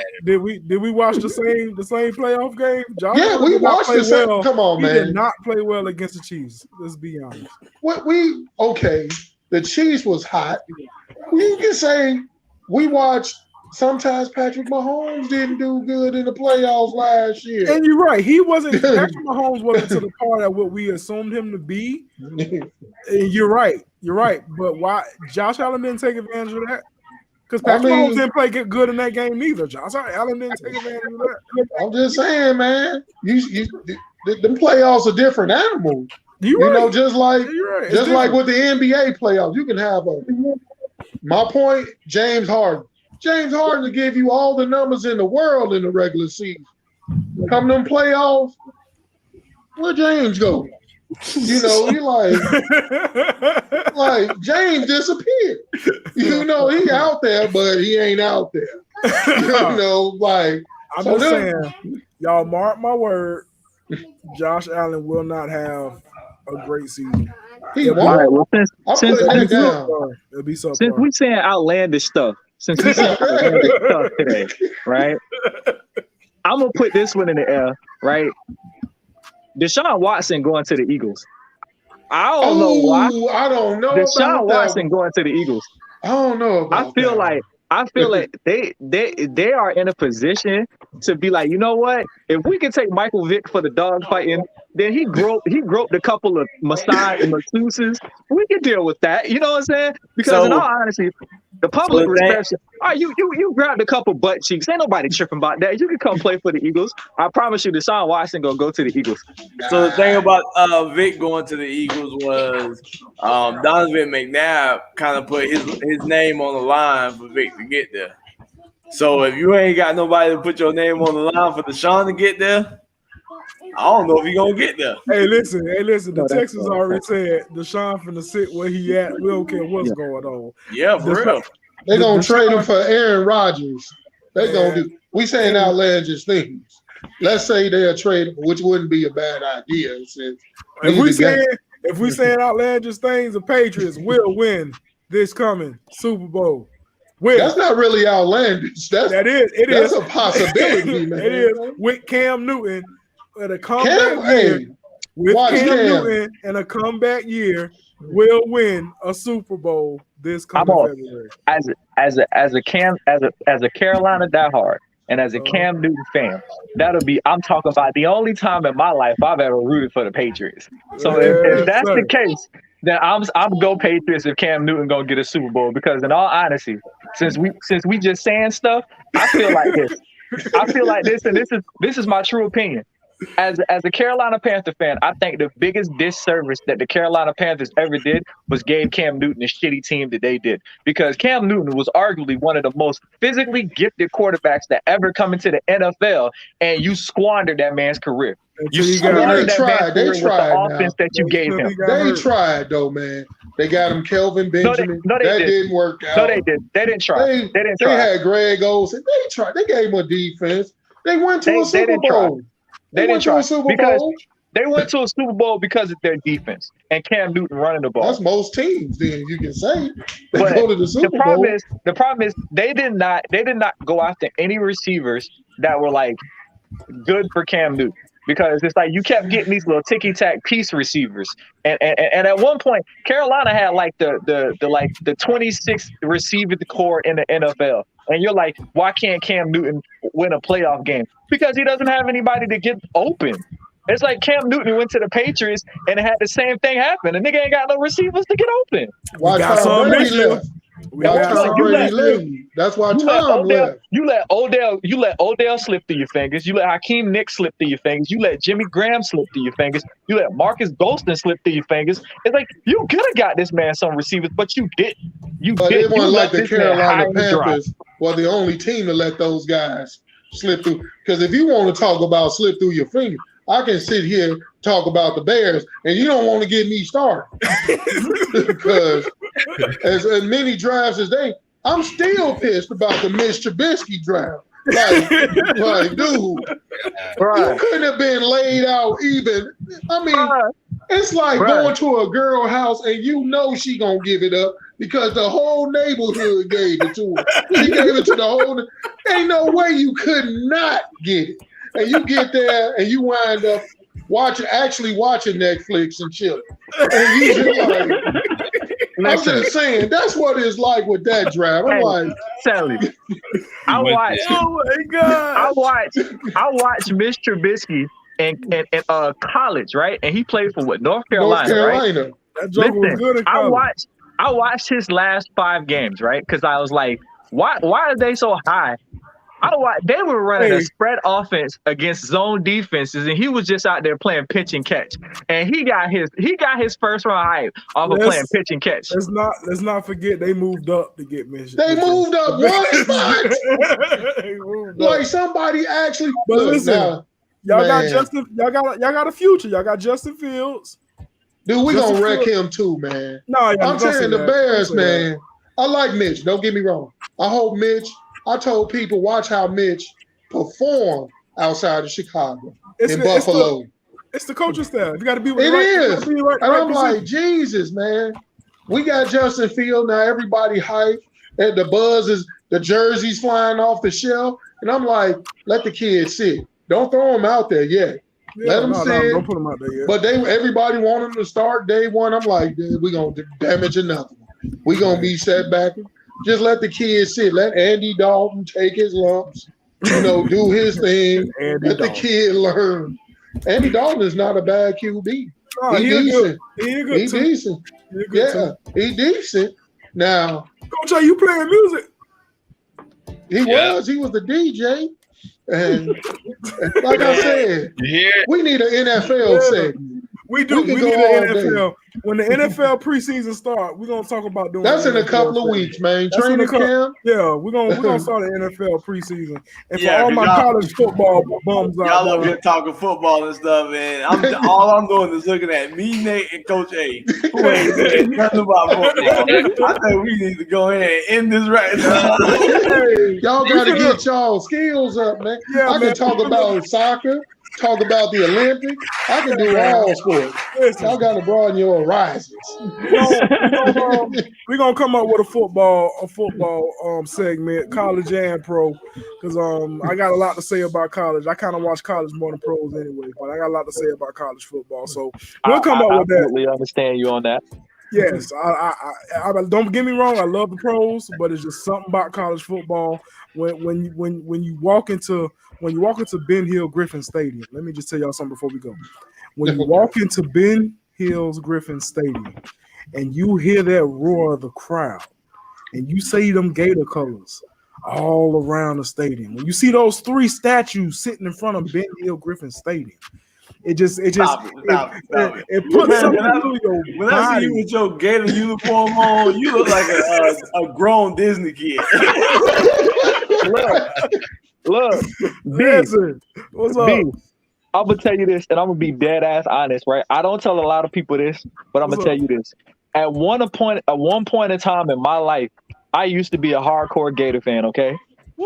watch the same playoff game? Josh we watched the same. Well. Come on, man. He did not play well against the Chiefs. Let's be honest. The Chiefs was hot. You can say we watched. Sometimes Patrick Mahomes didn't do good in the playoffs last year. And you're right. He wasn't. Patrick Mahomes wasn't to the part of what we assumed him to be. And you're right. But why Josh Allen didn't take advantage of that? Because Patrick Mahomes didn't play good in that game neither. Josh Allen didn't take advantage of that. I'm just saying, man. Them playoffs are different animals. Just like with the NBA playoffs, you can have my point, James Harden. James Harden will give you all the numbers in the world in the regular season. Come them playoffs, where James go? He like James disappeared. He out there, but he ain't out there. I'm just saying, y'all mark my word, Josh Allen will not have a great season. He won't. Since we saying outlandish stuff. Since we said stuff today, right? I'm gonna put this one in the air, right? Deshaun Watson going to the Eagles. I don't know why. I don't know. Deshaun Watson going to the Eagles. I don't know. I feel like they are in a position to be like, you know what? If we can take Michael Vick for the dog fighting, then he groped a couple of masseuses. We can deal with that. You know what I'm saying? Because in all honesty, the public reception. You grabbed a couple butt cheeks. Ain't nobody tripping about that. You can come play for the Eagles. I promise you, Deshaun Watson gonna go to the Eagles. So the thing about Vic going to the Eagles was Donovan McNabb kind of put his name on the line for Vic to get there. So if you ain't got nobody to put your name on the line for Deshaun to get there, I don't know if he's gonna get there. Hey, listen. The Texans already said Deshaun finna sit where he at. We don't care what's going on. Yeah, for real. They gonna trade him for Aaron Rodgers. They gonna do. We saying outlandish things. let's say they're tradable, which wouldn't be a bad idea. Since if we saying outlandish things, the Patriots will win this coming Super Bowl. That's not really outlandish. That's a possibility, man. It is with Cam Newton at a comeback year. With Cam Newton and a comeback year, will win a Super Bowl this coming February. As a Carolina diehard and as a Cam Newton fan, I'm talking about the only time in my life I've ever rooted for the Patriots. So if that's the case, then I'm go Patriots if Cam Newton gonna get a Super Bowl, because in all honesty, since we just saying stuff, I feel like this, and this is my true opinion. As a Carolina Panther fan, I think the biggest disservice that the Carolina Panthers ever did was gave Cam Newton a shitty team that they did, because Cam Newton was arguably one of the most physically gifted quarterbacks that ever come into the NFL, and you squandered that man's career. You squandered that man's career with the offense that you gave him. They tried though, man. They got him Kelvin Benjamin. That didn't work out. No, they didn't. They didn't try. They had Greg Olsen. They tried. They gave him a defense. They went to a Super Bowl. They didn't try because they went to a Super Bowl because of their defense and Cam Newton running the ball. That's most teams, then you can say they go to the Super Bowl. The problem is they did not go after any receivers that were like good for Cam Newton, because it's like you kept getting these little ticky-tack piece receivers, and at one point Carolina had like the 26th receiver core in the NFL. And you're like, why can't Cam Newton win a playoff game? Because he doesn't have anybody to get open. It's like Cam Newton went to the Patriots and it had the same thing happen. The nigga ain't got no receivers to get open. Why Tom Brady left? That's why Tom left. You let Odell slip through your fingers. You let Hakeem Nicks slip through your fingers. You let Jimmy Graham slip through your fingers. You let Marcus Golston slip through your fingers. It's like you could have got this man some receivers, but you didn't. But it wasn't like the Carolina Panthers were the only team to let those guys slip through. Because if you want to talk about slip through your fingers, I can sit here talk about the Bears, and you don't want to get me started. Because as many drafts as I'm still pissed about the Mitch Trubisky draft. Like, dude, you couldn't have been laid out even. I mean, it's like going to a girl house and you know she gonna give it up because the whole neighborhood gave it to her. She gave it to the whole. Ain't no way you could not get it. And you get there and you wind up watching Netflix and chill. And you just like, I'm just saying, that's what it's like with that draft. I'm like, Sally, I watched Mitch Trubisky in college, right? And he played for what? North Carolina. Right? That joke was good in college. I watched his last 5 games, right? Because I was like, why are they so high? They were running a spread offense against zone defenses, and he was just out there playing pitch and catch. And he got his first round hype off of playing pitch and catch. Let's not forget they moved up to get Mitch. They moved up one spot. Like somebody actually. But listen, y'all got a future. Y'all got Justin Fields. Dude, we gonna wreck him too, man. No, I'm saying the Bears, man. I like Mitch. Don't get me wrong. I told people, watch how Mitch perform outside of Chicago in Buffalo. It's the coaching staff. You got to be with it is. And I'm like, Jesus, man. We got Justin Field now. Everybody hyped. And the buzz is the jerseys flying off the shelf. And I'm like, let the kids sit. Don't throw them out there yet. Let them sit. Don't put them out there yet. But everybody wanted them to start day one. I'm like, we're going to damage another one. We're going to be set back. Just let the kids sit. Let Andy Dalton take his lumps, do his thing. Let the kid learn. Andy Dalton is not a bad QB. Oh, He's decent. He's decent. He's decent. Now, Coach, are you playing music? He was the DJ. And like I said, we need an NFL segment. We do. We We can need go all the day. NFL. When the NFL preseason start, we're gonna talk about doing. That's the in a NFL couple of segment. weeks, man. That's in a Training couple- camp. Yeah, we're gonna start the NFL preseason. And for Yeah, all 'cause my y'all- college football bums out Y'all up there, here talking football and stuff, and all I'm doing is looking at me, Nate, and Coach A, who ain't said nothing about football. I think we need to go ahead and end this right now. hey, Y'all we got to finna- get y'all skills up, man. Yeah, I man. can talk about soccer, talk about the Olympics. I can do all sports. Listen, Y'all got to broaden your horizons. we're gonna come up with a football segment, college and pro, because I got a lot to say about college. I kind of watch college more than pros anyway, but I got a lot to say about college football. So we'll come up with that. I absolutely understand you on that. Yes, I don't get me wrong. I love the pros, but it's just something about college football when you walk into Ben Hill Griffin Stadium. Let me just tell y'all something before we go. When you walk into Ben Hills Griffin Stadium and you hear that roar of the crowd, and you see them Gator colors all around the stadium, when you see those 3 statues sitting in front of Ben Hill Griffin Stadium. It Stop it. It puts Man, something when I- through your When I see you body. with your Gator uniform on, you look like a grown Disney kid. Look, B, Listen, what's up? B, I'm gonna tell you this, and I'm gonna be dead ass honest, right? I don't tell a lot of people this, but I'm What's gonna tell you this. At one point in time in my life, I used to be a hardcore Gator fan. Okay,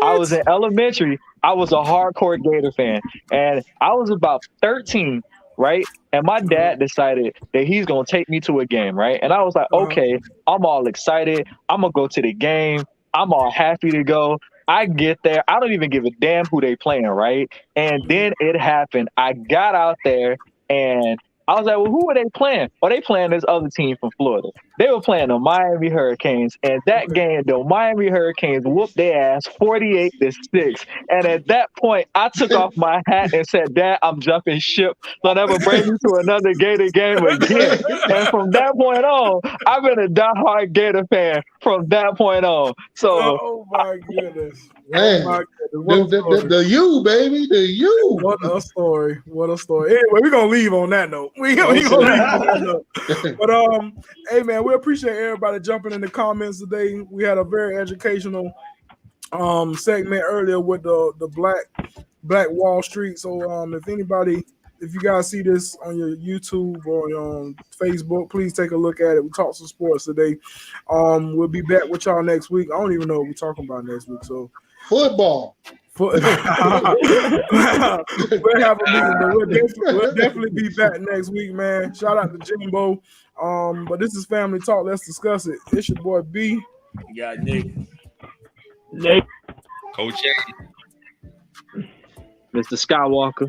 I was in elementary. I was a hardcore Gator fan, and I was about 13, right? And my dad decided that he's gonna take me to a game, right? And I was like, okay, I'm all excited. I'm gonna go to the game. I'm all happy to go. I get there. I don't even give a damn who they playing, right? And then it happened. I got out there and I was like, well, who are they playing? Oh, they playing this other team from Florida. They were playing the Miami Hurricanes. And that game, the Miami Hurricanes whooped their ass 48-6. And at that point, I took off my hat and said, Dad, I'm jumping ship. Don't ever bring me to another Gator game again. And from that point on, I've been a diehard Gator fan from that point on. So, oh my goodness. Man, Oh my goodness. the you, baby, the you. What a story. What a story. Anyway, we're gonna leave on that note. We're gonna leave on that note. But hey man, we appreciate everybody jumping in the comments today. We had a very educational segment earlier with the Black Wall Street. So if you guys see this on your YouTube or on Facebook, please take a look at it. We talked some sports today. We'll be back with y'all next week. I don't even know what we're talking about next week. So football. We'll have a meeting, but we'll definitely be back next week, man. Shout out to Jimbo. But this is Family Talk. Let's discuss it. It's your boy B. You got Nick. Coach A. Mr. Skywalker.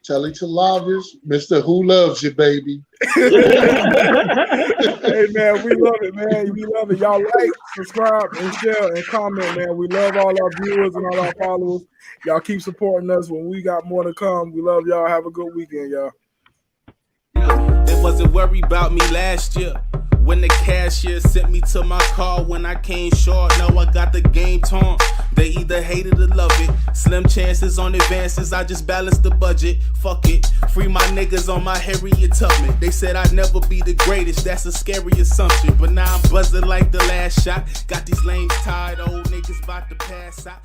Telly Talavis, Mr. Who Loves You, baby. Hey man, we love it, man. We love it. Y'all like, subscribe, and share and comment, man. We love all our viewers and all our followers. Y'all keep supporting us when we got more to come. We love y'all. Have a good weekend, y'all. They wasn't worried about me last year. When the cashier sent me to my car when I came short, no, I got the game torn. They either hate it or love it. Slim chances on advances, I just balanced the budget. Fuck it, free my niggas on my Harriet Tubman. They said I'd never be the greatest, that's a scary assumption. But now I'm buzzing like the last shot. Got these lames tired, old niggas about to pass out.